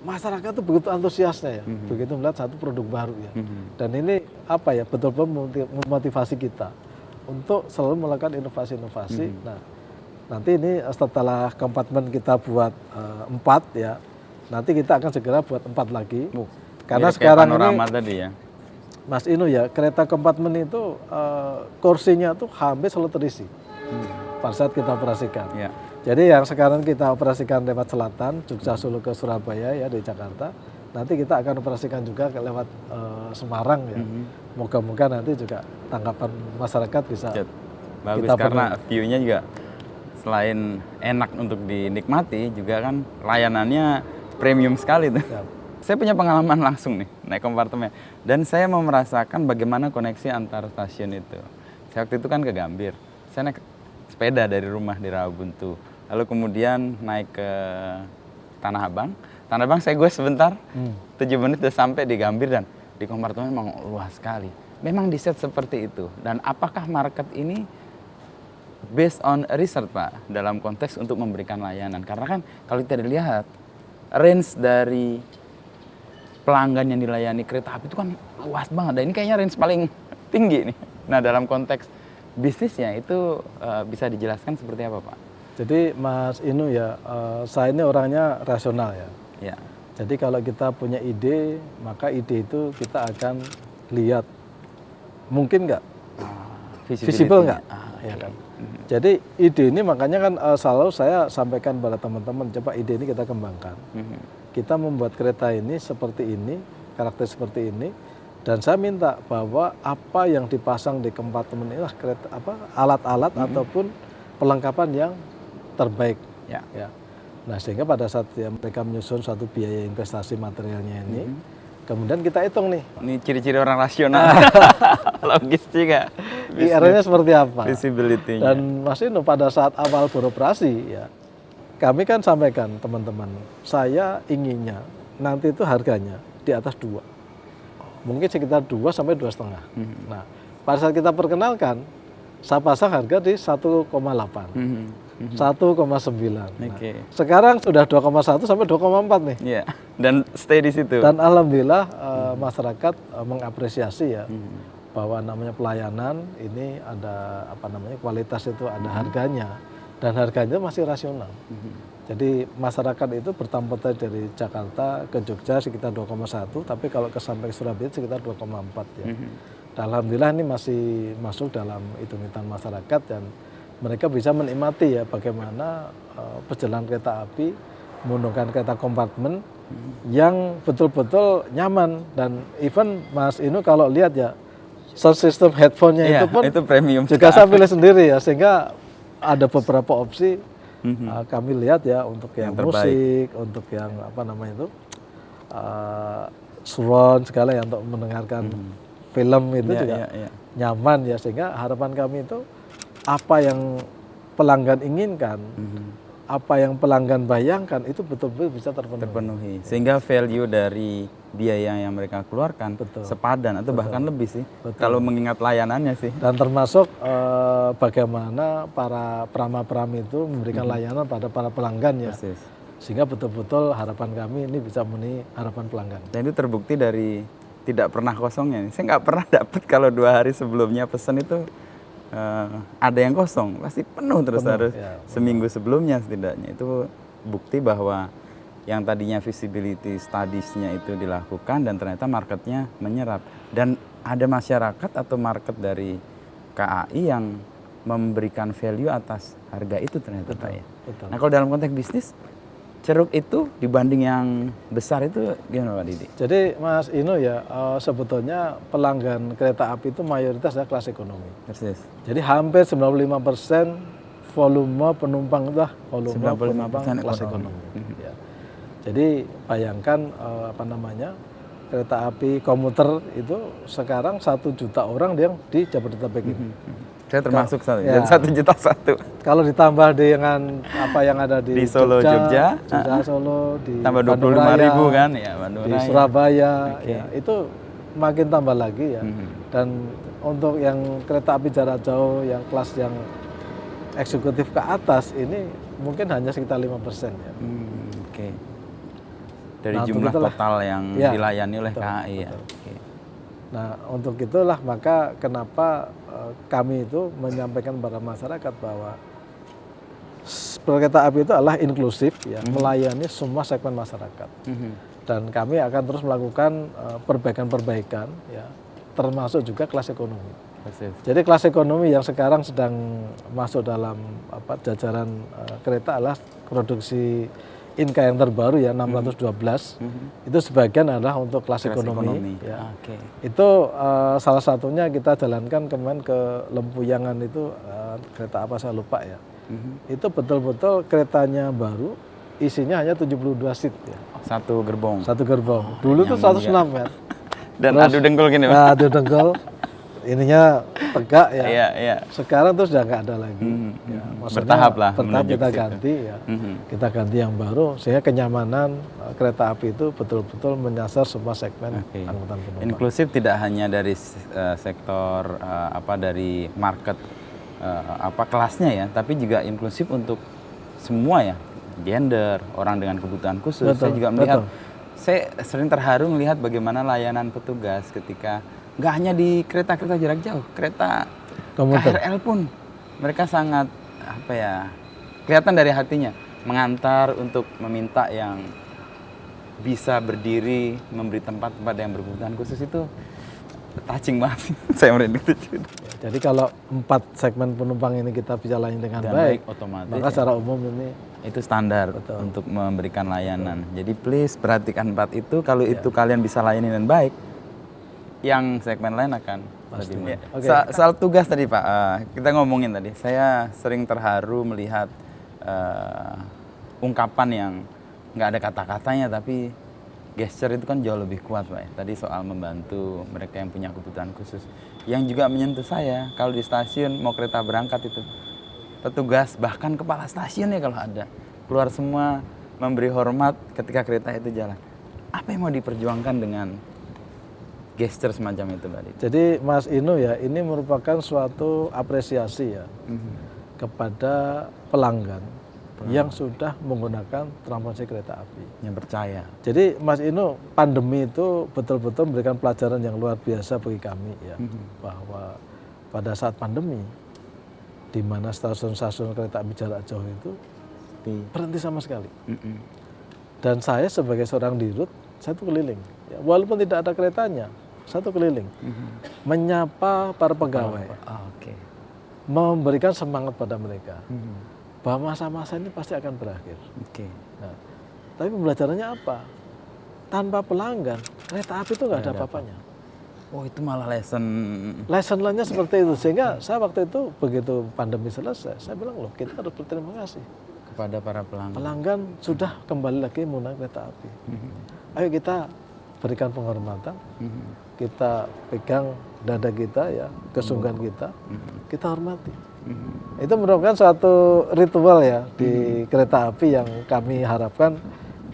A: masyarakat itu begitu antusiasnya ya, begitu melihat satu produk baru ya. Dan ini apa ya, betul-betul memotivasi kita untuk selalu melakukan inovasi-inovasi. Nah, nanti ini setelah kompartemen kita buat 4 ya, nanti kita akan segera buat 4 lagi. Karena sekarang ini
B: tadi ya.
A: Mas Inu ya, kereta kompartemen itu kursinya tuh hampir selalu terisi pada saat kita operasikan.
B: Ya.
A: Jadi yang sekarang kita operasikan lewat selatan, Jogja, Solo ke Surabaya ya di Jakarta. Nanti kita akan operasikan juga lewat Semarang ya. Moga-moga nanti juga tanggapan masyarakat bisa
B: bagus
A: kita
B: karena view-nya juga selain enak untuk dinikmati juga kan layanannya premium sekali tuh.
A: Ya.
B: Saya punya pengalaman langsung nih naik kompartemen dan saya mau merasakan bagaimana koneksi antar stasiun itu. Saya waktu itu kan ke Gambir, saya naik sepeda dari rumah di Rawabuntu, lalu kemudian naik ke Tanah Abang. Tanah Abang saya gue sebentar, 7 menit udah sampai di Gambir dan di kompartemen memang luas sekali. Memang di-set seperti itu. Dan apakah market ini based on research Pak dalam konteks untuk memberikan layanan? Karena kan kalau kita dilihat range dari pelanggan yang dilayani kereta api itu kan luas banget. Dan ini kayaknya range paling tinggi nih. Nah dalam konteks bisnisnya itu bisa dijelaskan seperti apa Pak?
A: Jadi Mas Inu ya, saya ini orangnya rasional ya.
B: Ya.
A: Jadi kalau kita punya ide, maka ide itu kita akan lihat mungkin nggak, visible nggak, ya kan. Jadi ide ini makanya kan selalu saya sampaikan pada teman-teman, coba ide ini kita kembangkan. Kita membuat kereta ini seperti ini, karakter seperti ini, dan saya minta bahwa apa yang dipasang di kompartemen inilah kereta alat-alat ataupun perlengkapan yang terbaik. Ya. Nah sehingga pada saat ya, mereka menyusun suatu biaya investasi materialnya ini, kemudian kita hitung nih.
B: Ini ciri-ciri orang rasional, logis juga.
A: IR-nya seperti apa?
B: Visibility-nya.
A: Dan Mas Inu pada saat awal beroperasi ya, kami kan sampaikan teman-teman, saya inginnya nanti itu harganya di atas 2. Mungkin sekitar 2 sampai 2,5. Nah, pada saat kita perkenalkan, saya pasang harga di 1,8. 1,9. Nah, sekarang sudah 2,1 sampai 2,4 nih.
B: Iya. Dan stay di situ.
A: Dan alhamdulillah masyarakat mengapresiasi ya bahwa namanya pelayanan ini ada kualitas itu ada harganya dan harganya masih rasional. Jadi masyarakat itu bertransportasi dari Jakarta ke Jogja sekitar 2,1, tapi kalau ke sampai Surabaya sekitar 2,4 ya. Dan alhamdulillah ini masih masuk dalam hitung-hitungan masyarakat dan mereka bisa menikmati ya bagaimana perjalanan kereta api menggunakan kereta kompartemen yang betul-betul nyaman. Dan even Mas Inu kalau lihat ya sound system headphone-nya itu pun
B: itu premium
A: juga saya pilih sendiri ya, sehingga ada beberapa opsi kami lihat ya untuk yang musik, untuk yang surround segala ya untuk mendengarkan film itu juga nyaman ya, sehingga harapan kami itu apa yang pelanggan inginkan, apa yang pelanggan bayangkan itu betul-betul bisa terpenuhi.
B: Sehingga value dari biaya yang mereka keluarkan sepadan atau bahkan lebih sih. Kalau mengingat layanannya sih.
A: Dan termasuk bagaimana para prama-prami itu memberikan layanan pada para pelanggan ya. Sehingga betul-betul harapan kami ini bisa memenuhi harapan pelanggan.
B: Dan itu terbukti dari tidak pernah kosongnya. Saya nggak pernah dapat kalau 2 hari sebelumnya pesan itu ada yang kosong, pasti penuh terus harus ya, seminggu sebelumnya setidaknya. Itu bukti bahwa yang tadinya visibility studies-nya itu dilakukan dan ternyata marketnya menyerap. Dan ada masyarakat atau market dari KAI yang memberikan value atas harga itu ternyata Pak ya. Nah kalau dalam konteks bisnis, ceruk itu dibanding yang besar itu gimana Pak Didi?
A: Jadi Mas Inu ya, sebetulnya pelanggan kereta api itu mayoritas adalah kelas ekonomi.
B: Persis. Jadi
A: hampir 95% volume penumpang itu penumpang kelas ekonomi. Ya. Jadi bayangkan kereta api komuter itu sekarang 1 juta orang yang di Jabodetabek ini.
B: Saya termasuk ya, 1,1 juta.
A: Kalau ditambah dengan apa yang ada di
B: Solo, Jogja,
A: Solo, di
B: tambah 25.000 kan ya,
A: di Surabaya, ya, itu makin tambah lagi ya. Dan untuk yang kereta api jarak jauh yang kelas yang eksekutif ke atas ini mungkin hanya sekitar 5% ya.
B: Oke. Dari
A: Nah,
B: jumlah
A: itulah,
B: total yang
A: ya,
B: dilayani oleh
A: betul,
B: KAI ya.
A: betul.
B: Oke.
A: Nah, untuk itulah maka kenapa kami itu menyampaikan kepada masyarakat bahwa kereta api itu adalah inklusif ya, melayani semua segmen masyarakat. Dan kami akan terus melakukan perbaikan-perbaikan ya, termasuk juga kelas ekonomi. Jadi kelas ekonomi yang sekarang sedang masuk dalam jajaran kereta adalah produksi Inka yang terbaru ya 612. Itu sebagian adalah untuk kelas ekonomi. Ya. Itu salah satunya kita jalankan kemarin ke Lempuyangan itu kereta apa saya lupa ya. Itu betul-betul keretanya baru, isinya hanya 72 seat ya.
B: Satu gerbong.
A: Satu gerbong. Dulu tuh 106 ya.
B: Dan terus, adu dengkul gini, Pak.
A: Nah, adu dengkul. Ininya tegak ya.
B: Iya.
A: Sekarang terus udah nggak ada lagi. Ya,
B: bertahap lah.
A: Bertahap kita ganti ya. Kita ganti yang baru sehingga kenyamanan kereta api itu betul-betul menyasar semua segmen angkutan penumpang.
B: Inklusif tidak hanya dari sektor dari market kelasnya ya, tapi juga inklusif untuk semua ya. Gender, orang dengan kebutuhan khusus. Saya juga melihat, saya sering terharu melihat bagaimana layanan petugas ketika nggak hanya di kereta-kereta jarak jauh, kereta KRL pun mereka sangat kelihatan dari hatinya mengantar untuk meminta yang bisa berdiri, memberi tempat kepada yang berkebutuhan khusus. Itu touching banget. Saya merinding.
A: Jadi kalau 4 segmen penumpang ini kita bisa layani dengan baik,
B: otomatis
A: maka secara umum ini
B: itu standar untuk memberikan layanan. Jadi please perhatikan 4 itu. Kalau itu kalian bisa layani dengan baik, yang segmen lain akan lebih baik. Soal tugas tadi Pak, kita ngomongin tadi. Saya sering terharu melihat ungkapan yang nggak ada kata-katanya, tapi gesture itu kan jauh lebih kuat Pak. Tadi soal membantu mereka yang punya kebutuhan khusus. Yang juga menyentuh saya, kalau di stasiun mau kereta berangkat itu, petugas bahkan kepala stasiun ya kalau ada, keluar semua memberi hormat ketika kereta itu jalan. Apa yang mau diperjuangkan dengan gesture semacam itu tadi?
A: Jadi Mas Inu ya, ini merupakan suatu apresiasi ya kepada pelanggan yang sudah menggunakan transportasi kereta api.
B: Yang percaya.
A: Jadi Mas Inu, pandemi itu betul-betul memberikan pelajaran yang luar biasa bagi kami ya, bahwa pada saat pandemi, di mana stasiun-stasiun kereta api jarak jauh itu berhenti sama sekali. Dan saya sebagai seorang dirut, saya tuh keliling. Ya, walaupun tidak ada keretanya, saya tuh keliling, menyapa para pegawai, memberikan semangat pada mereka. Bahwa masa-masa ini pasti akan berakhir. Nah, tapi pembelajarannya apa? Tanpa pelanggan, kereta api itu nggak ada apa-apanya.
B: Oh, itu malah lesson
A: learnnya seperti itu. Sehingga saya waktu itu begitu pandemi selesai, saya bilang loh, kita harus berterima kasih
B: kepada para pelanggan.
A: Pelanggan sudah kembali lagi menggunakan kereta api. Ayo kita berikan penghormatan, kita pegang dada kita ya, kesungguhan kita, kita hormati. Itu merupakan suatu ritual ya di kereta api yang kami harapkan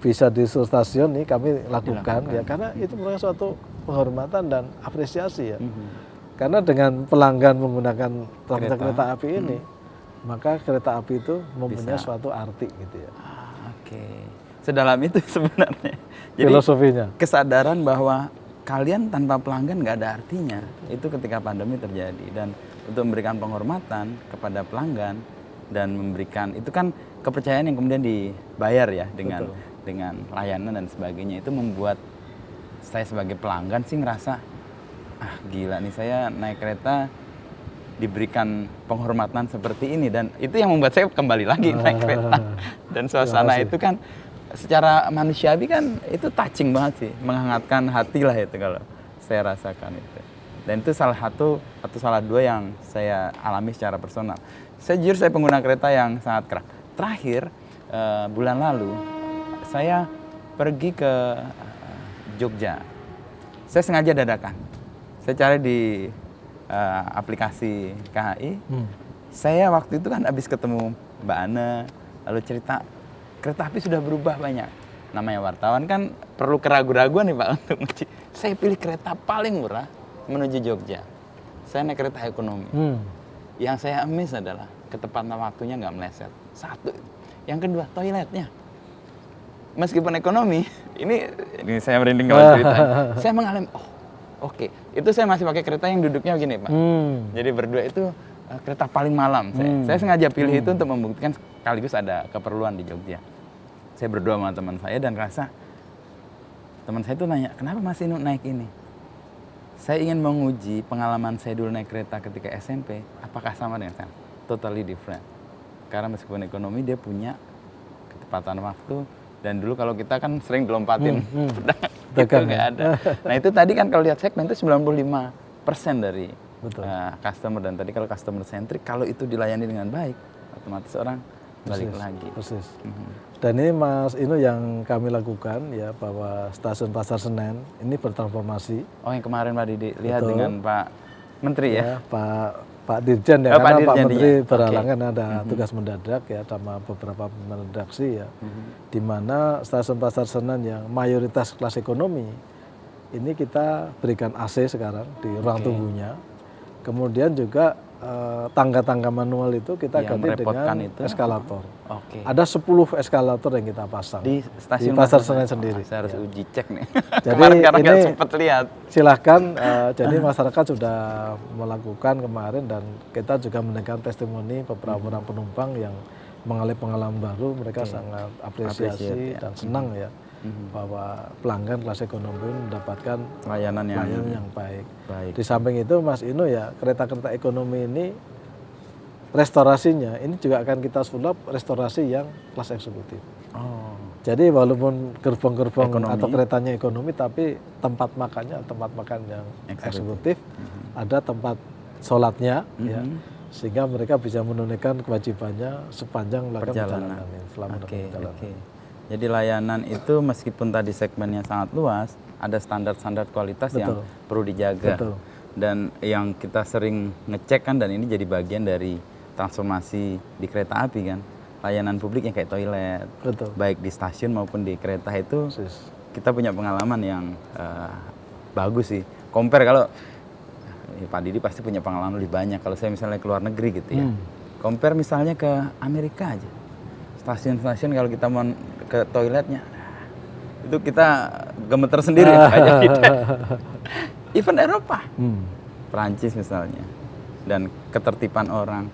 A: bisa di seluruh stasiun nih kami lakukan ya, karena itu merupakan suatu penghormatan dan apresiasi ya. Karena dengan pelanggan menggunakan kereta api ini, maka kereta api itu mempunyai suatu arti gitu ya.
B: Sedalam itu sebenarnya. Jadi
A: filosofinya.
B: Kesadaran bahwa kalian tanpa pelanggan nggak ada artinya. Itu ketika pandemi terjadi, dan untuk memberikan penghormatan kepada pelanggan dan memberikan itu kan kepercayaan yang kemudian dibayar ya dengan layanan dan sebagainya. Itu membuat saya sebagai pelanggan sih ngerasa gila nih, saya naik kereta diberikan penghormatan seperti ini, dan itu yang membuat saya kembali lagi naik kereta. Dan suasana itu kan secara manusiawi kan itu touching banget sih, menghangatkan hati lah itu kalau saya rasakan itu. Dan itu salah satu atau salah dua yang saya alami secara personal. Saya jujur, saya pengguna kereta yang sangat kerap. Terakhir bulan lalu saya pergi ke Jogja. Saya sengaja dadakan. Saya cari di aplikasi KAI. Saya waktu itu kan habis ketemu Mbak Ana, lalu cerita kereta api sudah berubah banyak. Namanya wartawan kan perlu keraguan-raguan nih Pak untuk saya pilih kereta paling murah menuju Jogja. Saya naik kereta ekonomi. Yang saya miss adalah ketepatan waktunya nggak meleset. Satu. Yang kedua, toiletnya. Meskipun ekonomi, ini saya merinding kalau cerita. Saya mengalami, oke. Itu saya masih pakai kereta yang duduknya begini, Pak. Jadi berdua itu kereta paling malam. Saya sengaja pilih itu untuk membuktikan sekaligus ada keperluan di Jogja. Saya berdua sama teman saya dan rasa teman saya itu nanya, kenapa Mas Inu naik ini? Saya ingin menguji pengalaman saya dulu naik kereta ketika SMP, apakah sama dengan saya? Totally different. Karena meskipun ekonomi dia punya ketepatan waktu, dan dulu kalau kita kan sering dilompatin, itu nggak ada. Nah itu tadi kan kalau lihat segmen itu 95% dari customer, dan tadi kalau customer centric, kalau itu dilayani dengan baik, otomatis orang balik lagi.
A: Persis. Dan ini Mas Inu yang kami lakukan ya, bahwa stasiun Pasar Senen ini bertransformasi.
B: Oh yang kemarin Pak Didi lihat dengan Pak Menteri ya?
A: Pak Dirjen ya, karena Pak Menteri berhalangan ada tugas mendadak ya, sama beberapa redaksi ya, di mana stasiun Pasar Senen yang mayoritas kelas ekonomi ini kita berikan AC sekarang di ruang tunggunya. Kemudian juga tangga-tangga manual itu kita ganti dengan eskalator. Ada 10 eskalator yang kita pasang
B: di stasiun
A: Pasar Senen sendiri.
B: Saya harus uji cek nih.
A: Jadi
B: karena nggak sempat lihat.
A: Silahkan, jadi masyarakat sudah melakukan kemarin, dan kita juga mendengar testimoni beberapa orang penumpang yang mengalami pengalaman baru. Mereka sangat apresiasi dan senang ya, bahwa pelanggan kelas ekonomi mendapatkan layanan yang baik. Di samping itu Mas Inu ya, kereta-kereta ekonomi ini restorasinya ini juga akan kita sulap restorasi yang kelas eksekutif. Jadi walaupun gerbong-gerbong atau keretanya ekonomi, tapi tempat makannya tempat makan yang eksekutif, ada tempat sholatnya ya, sehingga mereka bisa menunaikan kewajibannya sepanjang perjalanan. Selama perjalanan.
B: Jadi layanan itu meskipun tadi segmennya sangat luas, ada standar-standar kualitas yang perlu dijaga. Dan yang kita sering ngecek kan, dan ini jadi bagian dari transformasi di kereta api kan, layanan publik yang kayak toilet, baik di stasiun maupun di kereta itu, kita punya pengalaman yang bagus sih. Compare kalau Pak Didi pasti punya pengalaman lebih banyak. Kalau saya misalnya ke luar negeri gitu ya, compare misalnya ke Amerika aja, stasiun-stasiun kalau kita mau ke toiletnya, itu kita gemeter sendiri aja kita. Even Eropa, Prancis misalnya, dan ketertiban orang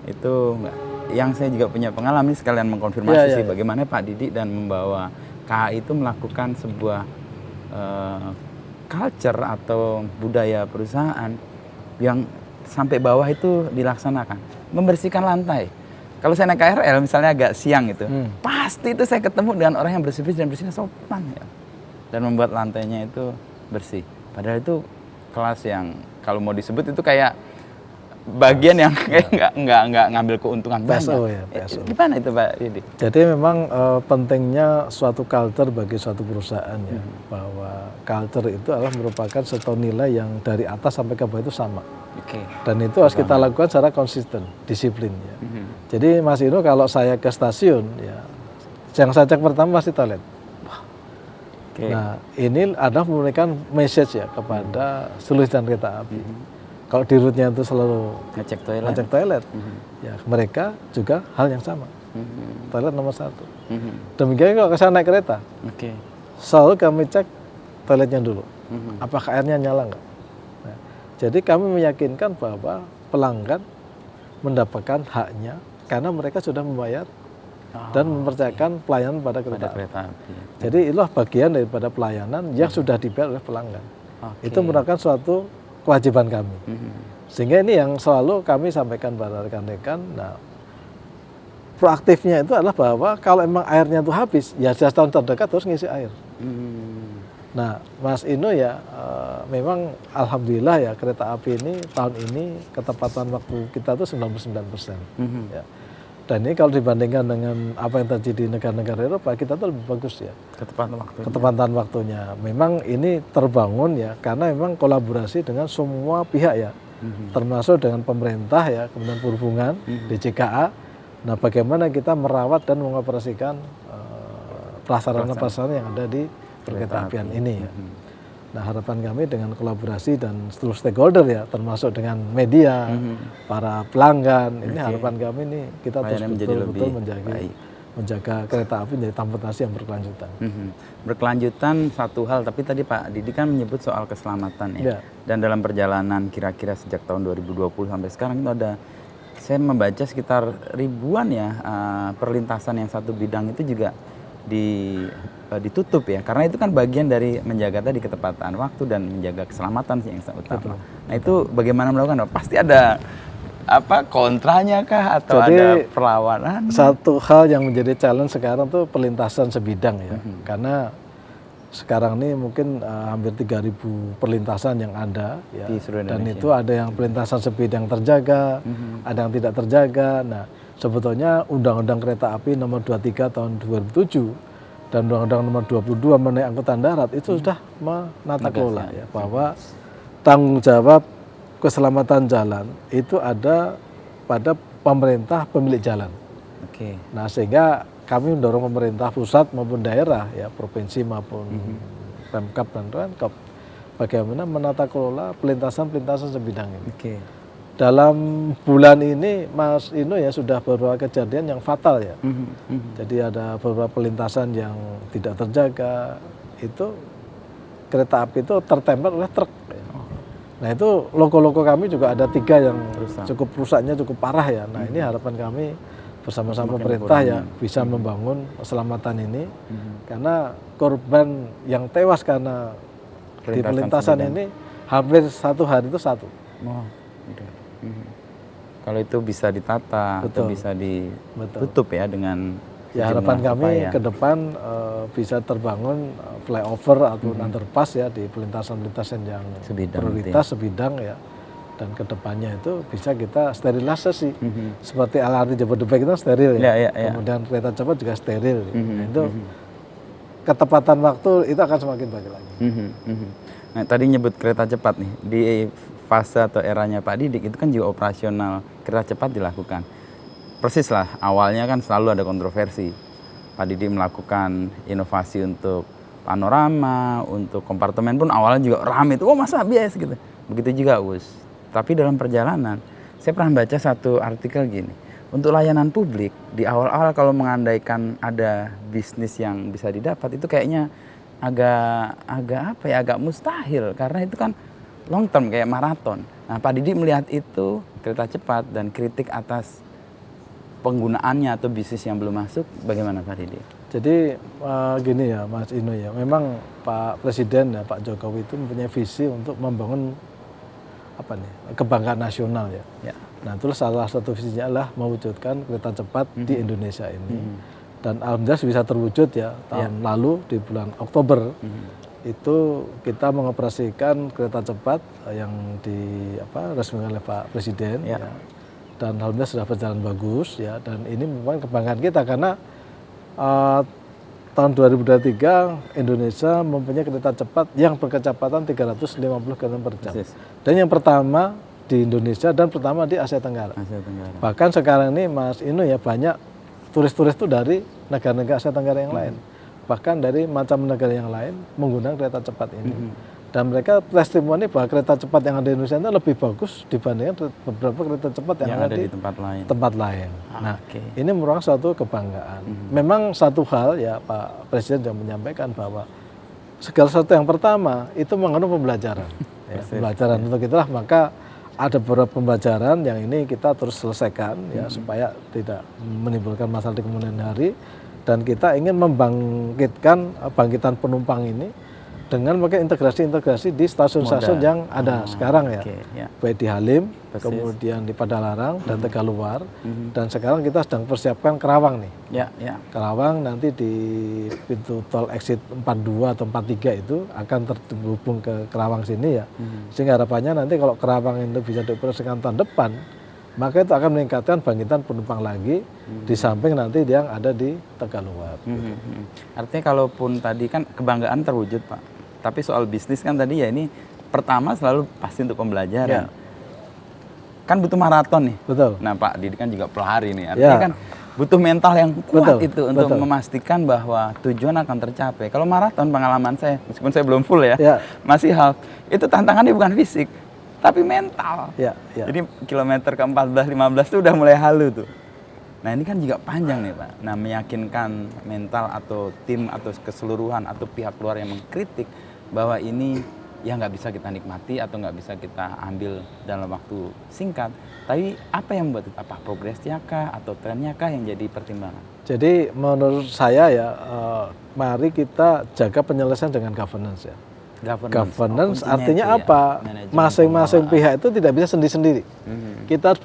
B: itu enggak. Yang saya juga punya pengalaman, sekalian mengkonfirmasi bagaimana Pak Didi dan membawa KAI itu melakukan sebuah culture atau budaya perusahaan yang sampai bawah itu dilaksanakan, membersihkan lantai. Kalau saya naik KRL misalnya agak siang itu, pasti itu saya ketemu dengan orang yang bersih-bersih dan bersihnya sopan ya, dan membuat lantainya itu bersih. Padahal itu kelas yang kalau mau disebut itu kayak bagian yang kayak nggak ngambil keuntungan banyak. Gimana itu Pak Didi?
A: Jadi memang pentingnya suatu culture bagi suatu perusahaan ya, bahwa culture itu adalah merupakan suatu nilai yang dari atas sampai ke bawah itu sama. Dan itu harus kita lakukan secara konsisten, disiplin ya. Jadi Mas Inu, kalau saya ke stasiun ya, yang saya cek pertama pasti toilet. Nah ini adalah memberikan message ya kepada seluruh jalan kereta api. Kalau di route-nya itu selalu ngecek toilet, ya mereka juga hal yang sama. Toilet nomor 1. Demikian kalau saya naik kereta, selalu kami cek toiletnya dulu. Apakah airnya nyala nggak? Nah, jadi kami meyakinkan bahwa pelanggan mendapatkan haknya karena mereka sudah membayar dan mempercayakan pelayanan pada kereta api. Jadi itulah bagian daripada pelayanan yang sudah dibayar oleh pelanggan. Itu merupakan suatu kewajiban kami. Sehingga ini yang selalu kami sampaikan pada rekan-rekan. Nah, proaktifnya itu adalah bahwa kalau emang airnya itu habis, ya tahun terdekat terus ngisi air. Nah, Mas Inu ya, memang alhamdulillah ya, kereta api ini tahun ini ketepatan waktu kita itu 99%. Ya. Dan ini kalau dibandingkan dengan apa yang terjadi di negara-negara Eropa, kita tuh lebih bagus ya. Ketepatan waktunya. Memang ini terbangun ya, karena memang kolaborasi dengan semua pihak ya. Termasuk dengan pemerintah ya, kemudian perhubungan, DJKA. Nah, bagaimana kita merawat dan mengoperasikan prasarana-prasarana yang ada di perkereta apian ini ya. Nah, harapan kami dengan kolaborasi dan seluruh stakeholder ya, termasuk dengan media, para pelanggan, ini harapan kami ini kita terus betul-betul menjaga kereta api menjadi transportasi yang berkelanjutan.
B: Berkelanjutan satu hal, tapi tadi Pak Didi kan menyebut soal keselamatan ya. Dan dalam perjalanan kira-kira sejak tahun 2020 sampai sekarang itu ada, saya membaca sekitar ribuan ya perlintasan yang satu bidang itu juga ditutup ya, karena itu kan bagian dari menjaga tadi ketepatan waktu dan menjaga keselamatan sih yang utama. Nah itu bagaimana melakukan? Pasti ada kontranya kah atau
A: jadi,
B: ada perlawanan?
A: Satu hal yang menjadi challenge sekarang tuh perlintasan sebidang ya, karena sekarang ini mungkin hampir 3.000 perlintasan yang ada ya, dan itu ada yang perlintasan sebidang terjaga, ada yang tidak terjaga. Nah sebetulnya Undang-Undang Kereta Api nomor 23 tahun 2007 dan Undang-Undang nomor 22 mengenai angkutan darat itu sudah menata kelola ya, bahwa tanggung jawab keselamatan jalan itu ada pada pemerintah pemilik jalan. Nah sehingga kami mendorong pemerintah pusat maupun daerah ya, provinsi maupun Pemkab dan Renkop, bagaimana menata kelola pelintasan-pelintasan sebidang ini. Dalam bulan ini Mas Ino ya sudah beberapa kejadian yang fatal ya. Jadi ada beberapa pelintasan yang tidak terjaga, itu kereta api itu tertempel oleh truk. Nah itu loko-loko kami juga ada 3 yang cukup rusaknya cukup parah ya. Nah ini harapan kami bersama-sama pemerintah ya bisa membangun keselamatan ini, karena korban yang tewas karena di pelintasan ini hampir satu hari itu satu.
B: Kalau itu bisa ditata atau bisa ditutup ya dengan
A: ya, harapan kami ke depan bisa terbangun flyover atau underpass ya di pelintasan-pelintasan yang prioritas sebidang ya, dan kedepannya itu bisa kita sterilisasi seperti LRT Jabodebek itu steril ya, kemudian kereta cepat juga steril. Nah, itu ketepatan waktu itu akan semakin baik lagi.
B: Nah tadi nyebut kereta cepat nih, di fase atau eranya Pak Didik itu kan juga operasional kereta cepat dilakukan. Persis lah, awalnya kan selalu ada kontroversi. Pak Didik melakukan inovasi untuk panorama, untuk kompartemen pun awalnya juga ramai itu, masa bias gitu. Begitu juga US. Tapi dalam perjalanan, saya pernah baca satu artikel gini, untuk layanan publik di awal-awal kalau mengandaikan ada bisnis yang bisa didapat itu kayaknya agak mustahil, karena itu kan long term kayak maraton. Nah Pak Didik melihat itu kereta cepat dan kritik atas penggunaannya atau bisnis yang belum masuk, bagaimana Pak Didik?
A: Jadi gini ya Mas Ino ya, memang Pak Presiden ya Pak Jokowi itu mempunyai visi untuk membangun kebanggaan nasional ya. Nah terus salah satu visinya adalah mewujudkan kereta cepat di Indonesia ini, dan alhamdulillah bisa terwujud ya tahun lalu di bulan Oktober. Itu kita mengoperasikan kereta cepat yang diresmikan oleh Pak Presiden ya. Dan alhamdulillah sudah berjalan bagus ya, dan ini memang kebanggaan kita karena tahun 2023 Indonesia mempunyai kereta cepat yang berkecepatan 350 km/jam. Dan yang pertama di Indonesia dan pertama di Asia Tenggara. Bahkan sekarang ini Mas Ino ya, banyak turis-turis itu dari negara-negara Asia Tenggara yang lain. Bahkan dari macam negara yang lain menggunakan kereta cepat ini. Dan mereka testimoni bahwa kereta cepat yang ada di Indonesia itu lebih bagus dibandingkan beberapa kereta cepat yang ada di tempat lain. Nah, ini merupakan suatu kebanggaan. Memang satu hal ya Pak Presiden juga menyampaikan bahwa segala sesuatu yang pertama itu mengandung pembelajaran. Pembelajaran untuk itulah maka ada beberapa pembelajaran yang ini kita terus selesaikan ya, supaya tidak menimbulkan masalah di kemudian hari. Dan kita ingin membangkitkan bangkitan penumpang ini dengan pakai integrasi-integrasi di stasiun-stasiun yang ada sekarang ya. Baik di Halim, kemudian di Padalarang dan Tegaluar, dan sekarang kita sedang persiapkan Kerawang nih. Kerawang nanti di pintu tol exit 42 atau 43 itu akan terhubung ke Kerawang sini ya. Sehingga harapannya nanti kalau Kerawang itu bisa dioperasikan tahun depan, maka itu akan meningkatkan bangkitan penumpang lagi di samping nanti yang ada di Tegaluar.
B: Artinya kalaupun tadi kan kebanggaan terwujud Pak, tapi soal bisnis kan tadi ya ini pertama selalu pasti untuk pembelajaran. Kan butuh maraton nih.
A: Betul.
B: Nah Pak Didik kan juga pelari nih, artinya kan butuh mental yang kuat
A: Betul,
B: itu untuk
A: betul.
B: memastikan bahwa tujuan akan tercapai. Kalau maraton pengalaman saya, meskipun saya belum full ya,
A: Ya.
B: masih half, itu tantangannya bukan fisik, tapi mental.
A: Ya, ya.
B: Jadi kilometer ke-14, 15 itu udah mulai halu tuh. Nah ini kan juga panjang nih Pak. Nah meyakinkan mental atau tim atau keseluruhan atau pihak luar yang mengkritik bahwa ini ya nggak bisa kita nikmati atau nggak bisa kita ambil dalam waktu singkat. Tapi apa yang membuat itu? Apa progresnya kah atau trennya kah yang jadi pertimbangan?
A: Jadi menurut saya ya, mari kita jaga penyelesaian dengan governance ya. Governance
B: kuncinya
A: artinya
B: itu ya,
A: apa?
B: manajemen
A: Masing-masing
B: pengelolaan.
A: pihak itu tidak bisa sendiri-sendiri.
B: Mhm.
A: Kita harus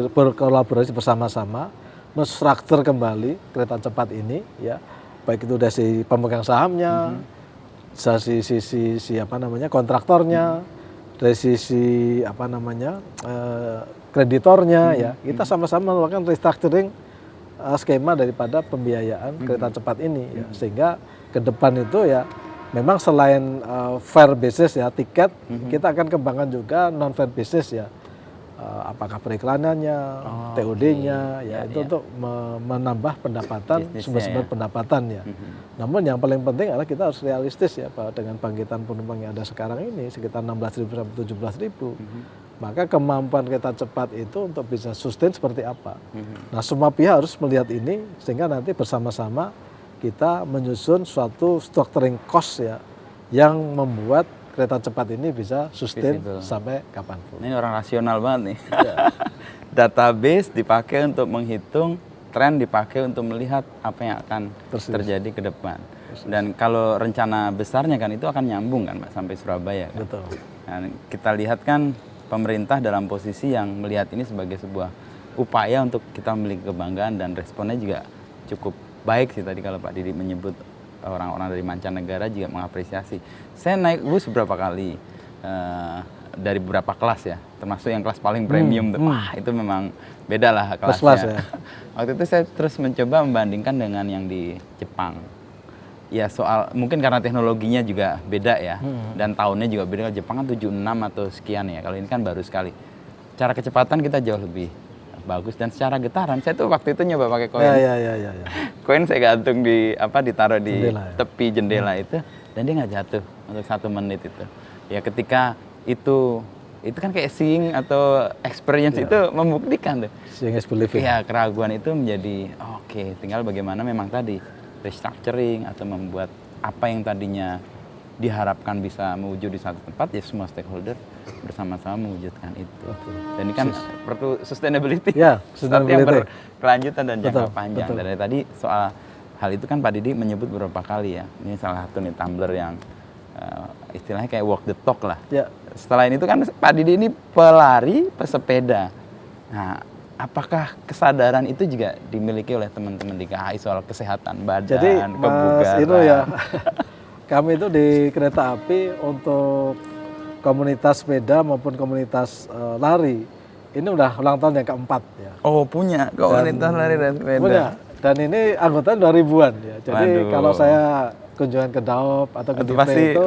A: berkolaborasi bersama-sama, menstruktur kembali kereta cepat ini, ya, baik itu dari si pemegang sahamnya, dari sisi apa namanya kontraktornya, dari sisi apa namanya kreditornya, ya, kita sama-sama melakukan restructuring skema daripada pembiayaan kereta cepat ini, ya, sehingga ke depan itu ya. Memang selain fair business ya tiket, kita akan kembangkan juga non fair business ya, apakah periklanannya, TOD-nya, ya itu untuk menambah pendapatan, sumber-sumber pendapatan ya. Namun yang paling penting adalah kita harus realistis ya, bahwa dengan bangkitan penumpang yang ada sekarang ini sekitar 16.000 sampai 17.000, maka kemampuan kereta cepat itu untuk bisa sustain seperti apa. Nah semua pihak harus melihat ini sehingga nanti bersama-sama kita menyusun suatu structuring cost ya yang membuat kereta cepat ini bisa sustain sampai kapanpun.
B: Ini orang rasional banget nih. Database dipakai untuk menghitung, tren dipakai untuk melihat apa yang akan terjadi ke depan. Dan kalau rencana besarnya kan itu akan nyambung kan Pak sampai Surabaya kan.
A: Betul.
B: Nah, kita lihat kan pemerintah dalam posisi yang melihat ini sebagai sebuah upaya untuk kita memiliki kebanggaan dan responnya juga cukup baik sih tadi kalau Pak Didi menyebut orang-orang dari mancanegara juga mengapresiasi. Saya naik bus beberapa kali dari beberapa kelas ya, termasuk yang kelas paling premium. Wah itu memang beda lah kelasnya. Ya. Waktu itu saya terus mencoba membandingkan dengan yang di Jepang. Ya soal mungkin karena teknologinya juga beda ya, dan tahunnya juga beda. Jepang kan 76 atau sekian ya, kalau ini kan baru sekali. Cara kecepatan kita jauh lebih bagus dan secara getaran saya tuh waktu itu nyoba pakai koin.
A: Ya.
B: Koin saya gantung di ditaruh di
A: jendela, ya?
B: tepi jendela itu dan dia nggak jatuh untuk 1 menit itu. Ya ketika itu kan kayak seeing atau experience itu membuktikan tuh.
A: Seeing is believing.
B: Iya, keraguan itu menjadi oke, tinggal bagaimana memang tadi restructuring atau membuat apa yang tadinya diharapkan bisa mewujud di satu tempat, ya semua stakeholder bersama-sama mewujudkan itu. Dan ini kan perlu sustainability, sesuatu yang berkelanjutan dan jangka panjang. Dari tadi soal hal itu kan Pak Didi menyebut beberapa kali ya. Ini salah satu nih tumbler yang istilahnya kayak walk the talk lah. Selain itu kan Pak Didi ini pelari, pesepeda. Nah, apakah kesadaran itu juga dimiliki oleh teman-teman di KAI soal kesehatan badan, kebugaran?
A: Itu ya. Kami itu di kereta api untuk komunitas sepeda maupun komunitas lari ini udah ulang tahun yang keempat ya.
B: Oh punya komunitas lari dan sepeda. Punya.
A: Dan ini anggota 2000-an ya. Jadi kalau saya kunjungan ke Daop atau ke Divre itu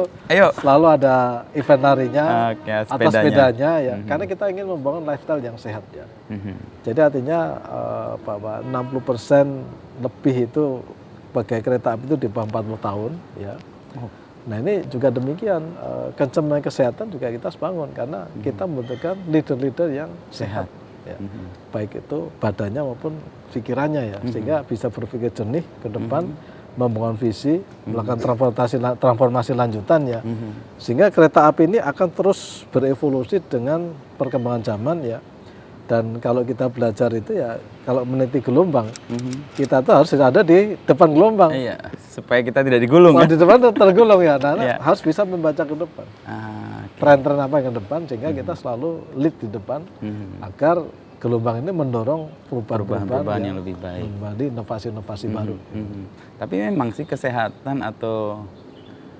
A: selalu ada event larinya atau sepedanya ya. Karena kita ingin membangun lifestyle yang sehat ya. Jadi artinya bahwa 60% lebih itu pakai kereta api itu di bawah 40 tahun ya. Nah ini juga demikian, kencemasan kesehatan juga kita harus bangun karena kita membutuhkan leader-leader yang sehat, ya. Baik itu badannya maupun pikirannya ya, sehingga bisa berpikir jernih ke depan, membangun visi, melakukan transformasi lanjutan ya, sehingga kereta api ini akan terus berevolusi dengan perkembangan zaman ya. Dan kalau kita belajar itu ya, kalau meniti gelombang, kita tuh harus ada di depan gelombang.
B: Iya, supaya kita tidak digulung.
A: Di depan tergulung ya, harus bisa membaca ke depan. Tren-tren apa yang ke depan, sehingga kita selalu lead di depan, agar gelombang ini mendorong perubahan-perubahan
B: yang lebih baik.
A: Menjadi inovasi-inovasi baru.
B: Tapi memang sih kesehatan atau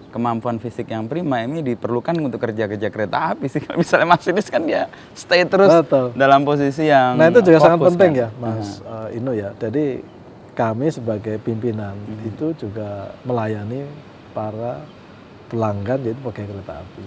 B: kemampuan fisik yang prima ini diperlukan untuk kerja-kerja kereta api sih. Misalnya masinis kan dia stay terus dalam posisi yang
A: nah itu juga sangat penting
B: kan?
A: Ya Mas Inu ya. Jadi kami sebagai pimpinan itu juga melayani para pelanggan yaitu pegawai kereta api.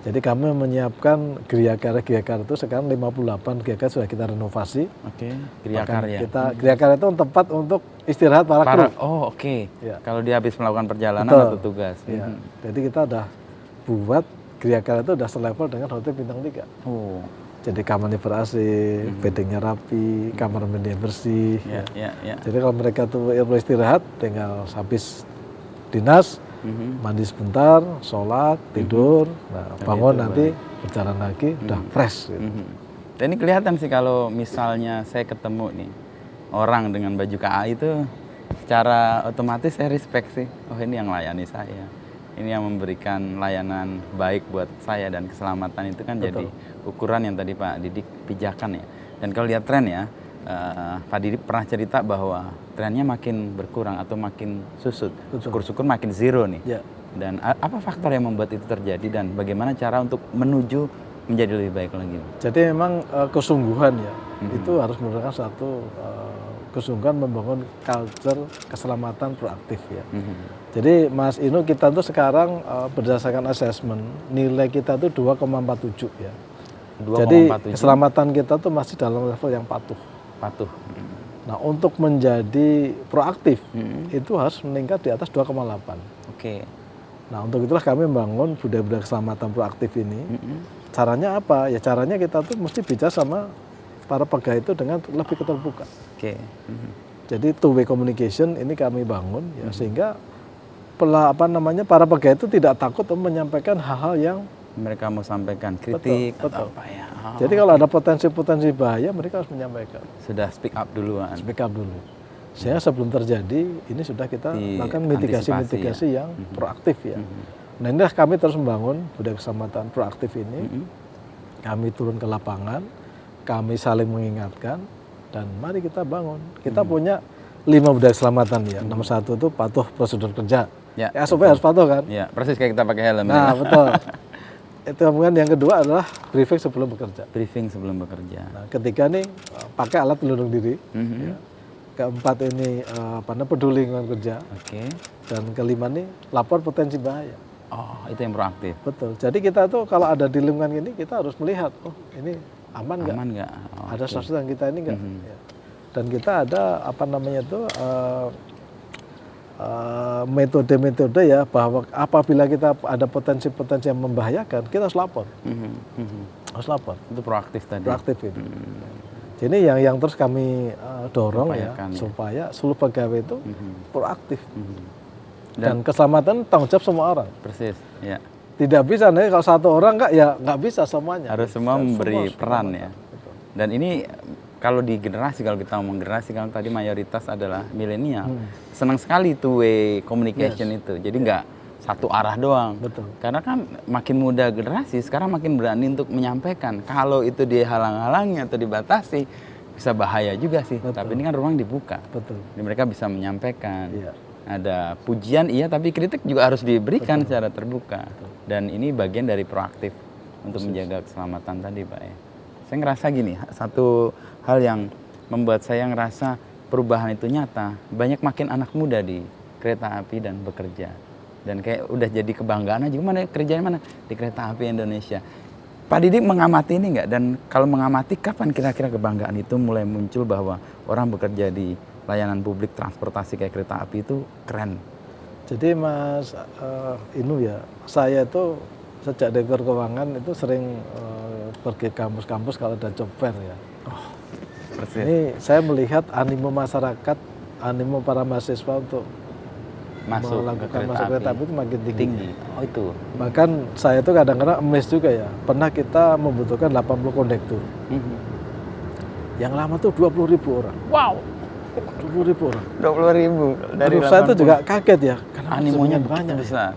A: Jadi kami menyiapkan Griakar itu sekarang 58 Griakar sudah kita renovasi.
B: Oke, Griakar ya.
A: Griakar itu tempat untuk istirahat para kru.
B: Oh oke.
A: Ya.
B: Kalau dia habis melakukan perjalanan
A: Betul.
B: atau tugas.
A: Ya. Jadi kita udah buat Griakar itu udah selevel dengan hotel bintang 3.
B: Oh.
A: Jadi kamarnya ber-AC, beddingnya rapi, kamar mandinya bersih.
B: Ya.
A: Jadi kalau mereka tuh perlu istirahat, tinggal habis dinas, mandi sebentar, sholat, tidur, nah, bangun nanti berjalan lagi, udah fresh. Gitu.
B: Dan ini kelihatan sih kalau misalnya saya ketemu nih orang dengan baju KAI itu, secara otomatis saya respect sih. Oh ini yang layani saya, ini yang memberikan layanan baik buat saya, dan keselamatan itu kan jadi ukuran yang tadi Pak Didik pijakan ya. Dan kalau lihat tren ya, Pak Didik pernah cerita bahwa trennya makin berkurang atau makin susut. Syukur-syukur makin zero nih.
A: Ya.
B: Dan apa faktor yang membuat itu terjadi dan bagaimana cara untuk menuju menjadi lebih baik lagi?
A: Jadi memang kesungguhan ya, itu harus merupakan satu kesungguhan membangun culture keselamatan proaktif ya. Jadi Mas Inu, kita tuh sekarang berdasarkan assessment, nilai kita tuh 2,47 ya. 2,47. Jadi keselamatan kita tuh masih dalam level yang patuh. Nah, untuk menjadi proaktif itu harus meningkat di atas 2,8.
B: Oke.
A: Nah, untuk itulah kami membangun budaya-budaya keselamatan proaktif ini. Caranya apa? Ya caranya kita tuh mesti bicara sama para pegawai itu dengan lebih terbuka.
B: Oke.
A: Jadi two way communication ini kami bangun ya, sehingga para pegawai itu tidak takut untuk menyampaikan hal-hal yang
B: mereka mau sampaikan, kritik atau apa ya.
A: Jadi kalau ada potensi-potensi bahaya, mereka harus menyampaikan.
B: Sudah speak up duluan.
A: Speak up dulu. Sehingga sebelum terjadi, ini sudah kita lakukan mitigasi-mitigasi yang proaktif ya. Nah inilah kami terus membangun budaya keselamatan proaktif ini. Kami turun ke lapangan, kami saling mengingatkan, dan mari kita bangun. Kita punya 5 budaya keselamatan ya. Nomor 1 itu patuh prosedur kerja. Ya, SOP harus patuh kan?
B: Ya, persis kayak kita pakai helm.
A: Nah, betul. Itu kemudian yang kedua adalah briefing sebelum bekerja.
B: Briefing sebelum bekerja.
A: Nah, ketiga nih pakai alat pelindung diri. Ya. Keempat ini peduli lingkungan kerja.
B: Oke.
A: Dan kelima nih lapor potensi bahaya.
B: Oh, itu yang proaktif.
A: Betul. Jadi kita tuh kalau ada di lingkungan ini kita harus melihat, oh ini aman nggak?
B: Aman nggak? Oh,
A: ada sesuatu yang kita ini nggak? Ya. Dan kita ada metode-metode ya, bahwa apabila kita ada potensi-potensi yang membahayakan, kita harus lapor. Harus lapor.
B: Itu proaktif tadi.
A: Proaktif itu. Jadi yang terus kami dorong ya, supaya seluruh pegawai itu proaktif. Dan keselamatan tanggung jawab semua orang.
B: Persis, ya.
A: Tidak bisa nih kalau satu orang nggak bisa semuanya.
B: Harus semua memberi peran ya. Betul. Dan ini kalau di generasi, kalau kita ngomong generasi, kalau tadi mayoritas adalah milenial, senang sekali two way communication itu. Jadi nggak satu arah doang.
A: Betul.
B: Karena kan makin muda generasi sekarang makin berani untuk menyampaikan. Kalau itu dihalang-halangi atau dibatasi bisa bahaya juga sih.
A: Betul.
B: Tapi ini kan ruang dibuka.
A: Betul.
B: Jadi mereka bisa menyampaikan.
A: Iya.
B: Ada pujian iya, tapi kritik juga harus diberikan secara terbuka. Dan ini bagian dari proaktif untuk menjaga keselamatan tadi, Pak ya. Saya ngerasa gini, satu hal yang membuat saya ngerasa perubahan itu nyata. Banyak makin anak muda di kereta api dan bekerja. Dan kayak udah jadi kebanggaan aja, mana kerjanya mana? Di kereta api Indonesia. Pak Didik mengamati ini nggak? Dan kalau mengamati, kapan kira-kira kebanggaan itu mulai muncul bahwa orang bekerja di layanan publik transportasi kayak kereta api itu keren?
A: Jadi Mas Inu ya, saya itu sejak Direktur Keuangan itu sering pergi kampus-kampus kalau ada job fair ya.
B: Oh, persis.
A: Ini saya melihat animo masyarakat, animo para mahasiswa untuk melakukan masuk kereta api itu makin tinggi.
B: Oh itu.
A: Bahkan saya itu kadang-kadang amazed juga ya. Pernah kita membutuhkan 80 kondektur. Yang lama tuh 20.000 orang.
B: Wow.
A: 20.000 orang.
B: 20.000 dari
A: saya itu juga kaget ya, karena
B: animonya
A: banyak
B: besar.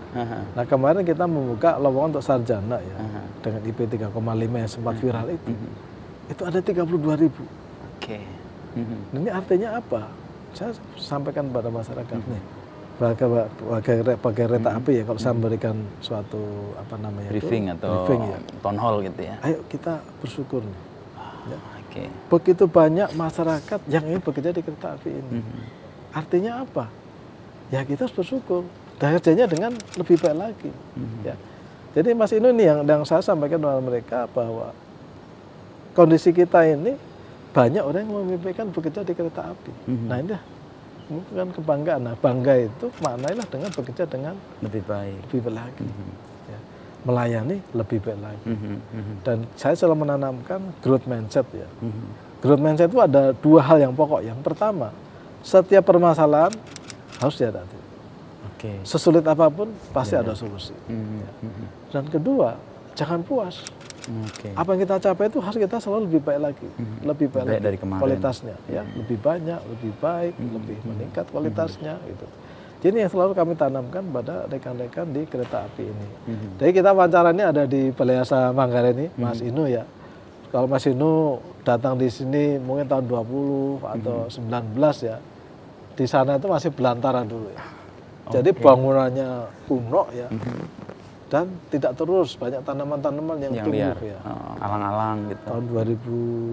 A: Nah kemarin kita membuka lowongan untuk sarjana ya, dengan IP 3,5 yang sempat viral itu. Itu ada 32.000.
B: Oke.
A: Ini artinya apa? Saya sampaikan pada masyarakat nih, pakai kereta api ya, kalau saya memberikan suatu
B: briefing atau
A: briefing, ya.
B: Town hall gitu ya.
A: Ayo kita bersyukur nih. Ya.
B: Okay.
A: Begitu banyak masyarakat yang ingin bekerja di kereta api ini. Artinya apa? Ya kita harus bersyukur. dan kerjanya dengan lebih baik lagi. Ya. Jadi Mas Inu ini yang saya sampaikan kepada mereka bahwa kondisi kita ini banyak orang yang memimpikan bekerja di kereta api. Nah ini bukan kebanggaan. Nah bangga itu maknailah dengan bekerja dengan
B: lebih baik
A: lagi. Ya. Melayani lebih baik lagi. Dan saya selalu menanamkan growth mindset ya. Growth mindset itu ada dua hal yang pokok. Yang pertama, setiap permasalahan harus dihadapi. Sesulit apapun pasti ada solusi. Ya. Dan kedua, jangan puas. Apa yang kita capai itu harus kita selalu lebih baik lagi, lebih baik lagi
B: dari kemarin.
A: Kualitasnya, ya lebih banyak, lebih baik, lebih meningkat kualitasnya. Gitu. Jadi yang selalu kami tanamkan pada rekan-rekan di kereta api ini. Jadi kita wawancaranya ada di Balai Yasa Manggarai ini, Mas Inu ya. Kalau Mas Inu datang di sini mungkin tahun 20 atau 19 ya, di sana itu masih belantara dulu ya. Jadi bangunannya kuno ya, dan tidak terus, banyak tanaman-tanaman yang tumbuh
B: liar.
A: Ya.
B: Alang-alang gitu.
A: Tahun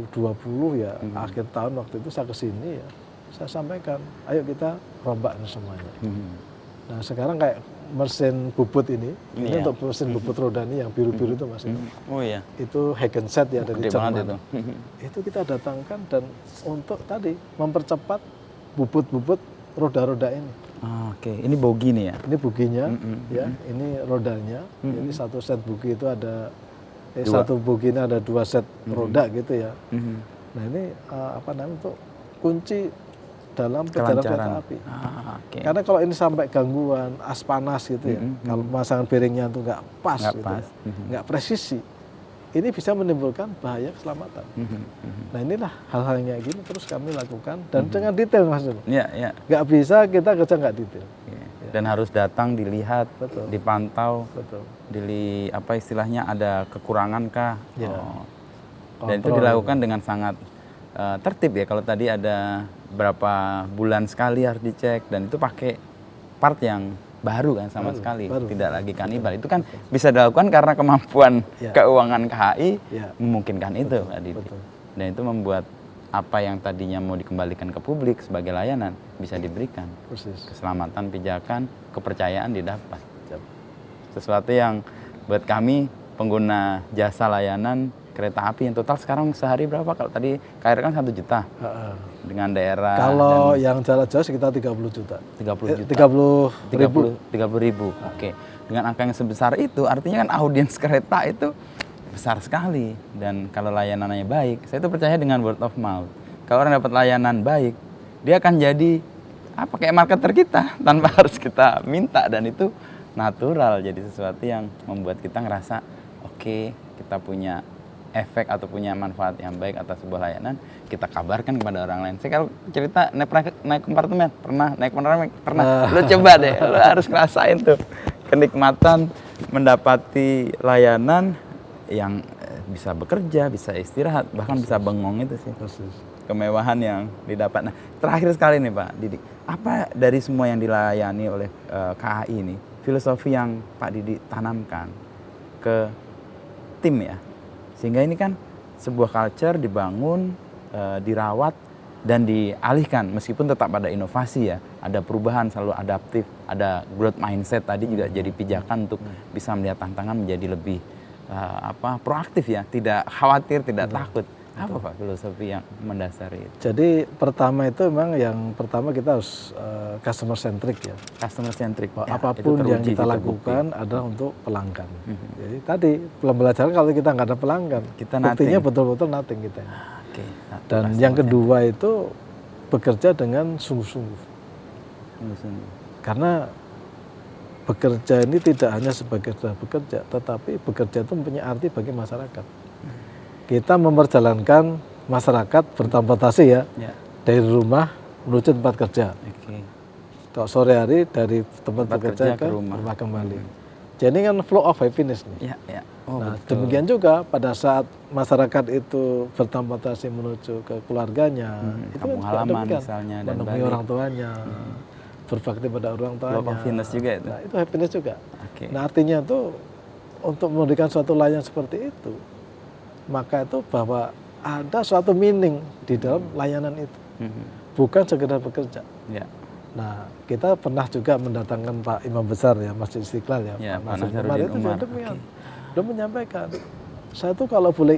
A: 2020 ya, akhir tahun waktu itu saya kesini ya, saya sampaikan, ayo kita rombak ini semuanya. Nah sekarang kayak mesin bubut ini untuk mesin bubut roda ini yang biru-biru itu Mas.
B: Oh iya.
A: Itu Hagenset ya dari Jerman.
B: Itu
A: kita datangkan dan untuk tadi mempercepat bubut-bubut roda-roda ini.
B: Ini bogi nih ya?
A: Ini boginya, ya. Ini rodanya. Jadi satu set bogi itu ada, satu bogi ini ada 2 set roda gitu ya. Nah ini apa namanya untuk kunci dalam perjalanan kereta api. Karena kalau ini sampai gangguan, as panas gitu ya, kalau pemasangan bearingnya itu nggak pas, nggak presisi, ini bisa menimbulkan bahaya keselamatan. Nah inilah hal-hal yang kayak gini terus kami lakukan dan dengan detail Mas. Nggak bisa kita kerja nggak detail.
B: Dan harus datang dilihat, dipantau, apa istilahnya ada kekurangan kah? Dan itu dilakukan dengan sangat tertib ya. Kalau tadi ada berapa bulan sekali harus dicek dan itu pakai part yang baru kan sama sekali, tidak lagi kanibal. Itu kan bisa dilakukan karena kemampuan keuangan KHI memungkinkan itu. Dan itu membuat apa yang tadinya mau dikembalikan ke publik sebagai layanan bisa diberikan. Keselamatan, pijakan, kepercayaan didapat. Sesuatu yang buat kami pengguna jasa layanan kereta api yang total sekarang sehari berapa? Kalau tadi KR kan 1 juta. Dengan daerah.
A: Kalau yang jalan jauh sekitar 30 juta.
B: 30 ribu. Oke. Dengan angka yang sebesar itu artinya kan audiens kereta itu besar sekali. Dan kalau layanannya baik, saya itu percaya dengan word of mouth. Kalau orang dapat layanan baik, dia akan jadi kayak marketer kita tanpa harus kita minta, dan itu natural, jadi sesuatu yang membuat kita ngerasa oke, kita punya efek atau punya manfaat yang baik atas sebuah layanan, kita kabarkan kepada orang lain. Saya kalau cerita naik kompartemen, pernah naik monorail, pernah. Lo coba deh, lo harus ngerasain tuh kenikmatan mendapati layanan yang bisa bekerja, bisa istirahat, bahkan bisa bengong itu sih. Kemewahan yang didapat. Nah, terakhir sekali nih Pak Didik, apa dari semua yang dilayani oleh KAI ini, filosofi yang Pak Didik tanamkan ke tim ya? Sehingga ini kan sebuah culture dibangun, dirawat, dan dialihkan meskipun tetap ada inovasi ya, ada perubahan, selalu adaptif, ada growth mindset tadi juga jadi pijakan untuk bisa melihat tantangan menjadi lebih proaktif ya, tidak khawatir, tidak takut. Apa Pak filosofi yang mendasari itu?
A: Jadi pertama itu memang yang pertama kita harus customer centric ya.
B: Customer centric. Ya,
A: apapun yang kita lakukan adalah untuk pelanggan. Jadi tadi pembelajaran kalau kita nggak ada pelanggan, buktinya betul-betul nothing kita. Dan yang kedua itu bekerja dengan sungguh-sungguh. Karena bekerja ini tidak hanya sebagai bekerja, tetapi bekerja itu mempunyai arti bagi masyarakat. Kita memperjalankan masyarakat bertransportasi ya, dari rumah menuju tempat kerja. Kalau sore hari dari tempat bekerja ke rumah kembali. Jadi kan flow of happiness nih. Nah, demikian juga pada saat masyarakat itu bertransportasi menuju ke keluarganya, itu kan
B: halaman misalnya, dan
A: menemui orang tuanya, berbakti pada orang tuanya.
B: Flow of happiness juga itu.
A: Nah, itu happiness juga. Nah, artinya tuh untuk memberikan suatu layanan seperti itu, maka itu bahwa ada suatu meaning di dalam layanan itu, bukan sekedar bekerja. Nah, kita pernah juga mendatangkan Pak Imam Besar ya, Masjid Istiqlal ya,
B: Ya,
A: Pak
B: Pak
A: Nasir Umar
B: Nasaruddin
A: itu
B: Umar.
A: juga demikian. Dia menyampaikan, saya tuh kalau boleh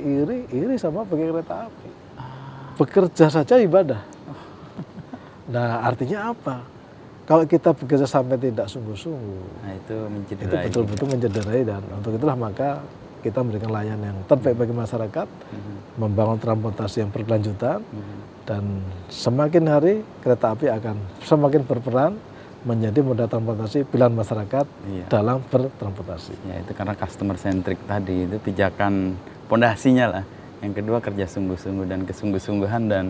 A: iri sama pakai kereta api. Bekerja saja ibadah. Nah, artinya apa? Kalau kita bekerja sampai tidak sungguh-sungguh,
B: Nah, itu
A: itu
B: mencederai.
A: betul-betul mencederai, dan untuk itulah maka kita memberikan layanan yang terbaik bagi masyarakat, membangun transportasi yang berkelanjutan, dan semakin hari kereta api akan semakin berperan menjadi moda transportasi pilihan masyarakat
B: Iya.
A: dalam bertransportasi.
B: Ya, itu karena customer centric tadi, itu pijakan pondasinya lah. Yang kedua kerja sungguh-sungguh dan kesungguh-sungguhan, dan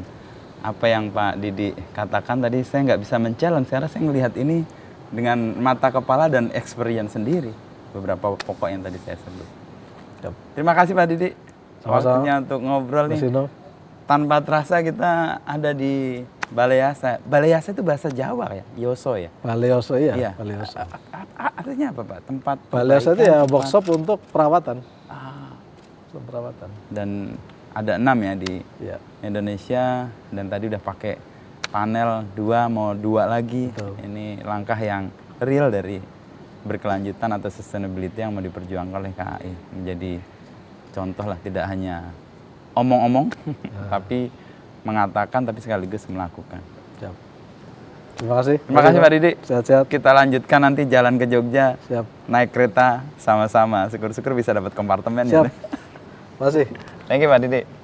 B: apa yang Pak Didi katakan tadi saya nggak bisa men-challenge karena saya melihat ini dengan mata kepala dan experience sendiri, beberapa pokok yang tadi saya sebut.
A: Yap.
B: Terima kasih Pak Didi.
A: Sama-sama.
B: Waktunya untuk ngobrol
A: Mas
B: nih.
A: Ino,
B: Tanpa terasa kita ada di Balai Yasa. Balai Yasa itu bahasa Jawa ya, Yoso ya.
A: Balioso iya,
B: Iya.
A: Balioso.
B: Artinya apa Pak? Tempat
A: Balioso itu
B: perbaikan,
A: ya
B: tempat-
A: workshop untuk perawatan.
B: Ah,
A: Untuk perawatan.
B: dan ada 6 ya di
A: Ya,
B: Indonesia, dan tadi udah pakai panel 2, mau 2 lagi.
A: Betul.
B: Ini langkah yang real dari berkelanjutan atau sustainability yang mau diperjuangkan oleh KAI, menjadi contoh lah, tidak hanya omong-omong tapi mengatakan tapi sekaligus melakukan.
A: siap. Terima kasih.
B: Terima kasih Pak Didi.
A: Sehat-sehat.
B: Kita lanjutkan nanti jalan ke Jogja,
A: Siap.
B: naik kereta sama-sama, syukur-syukur bisa dapat kompartemen
A: Siap.
B: ya.
A: Terima kasih.
B: Thank you Pak Didi.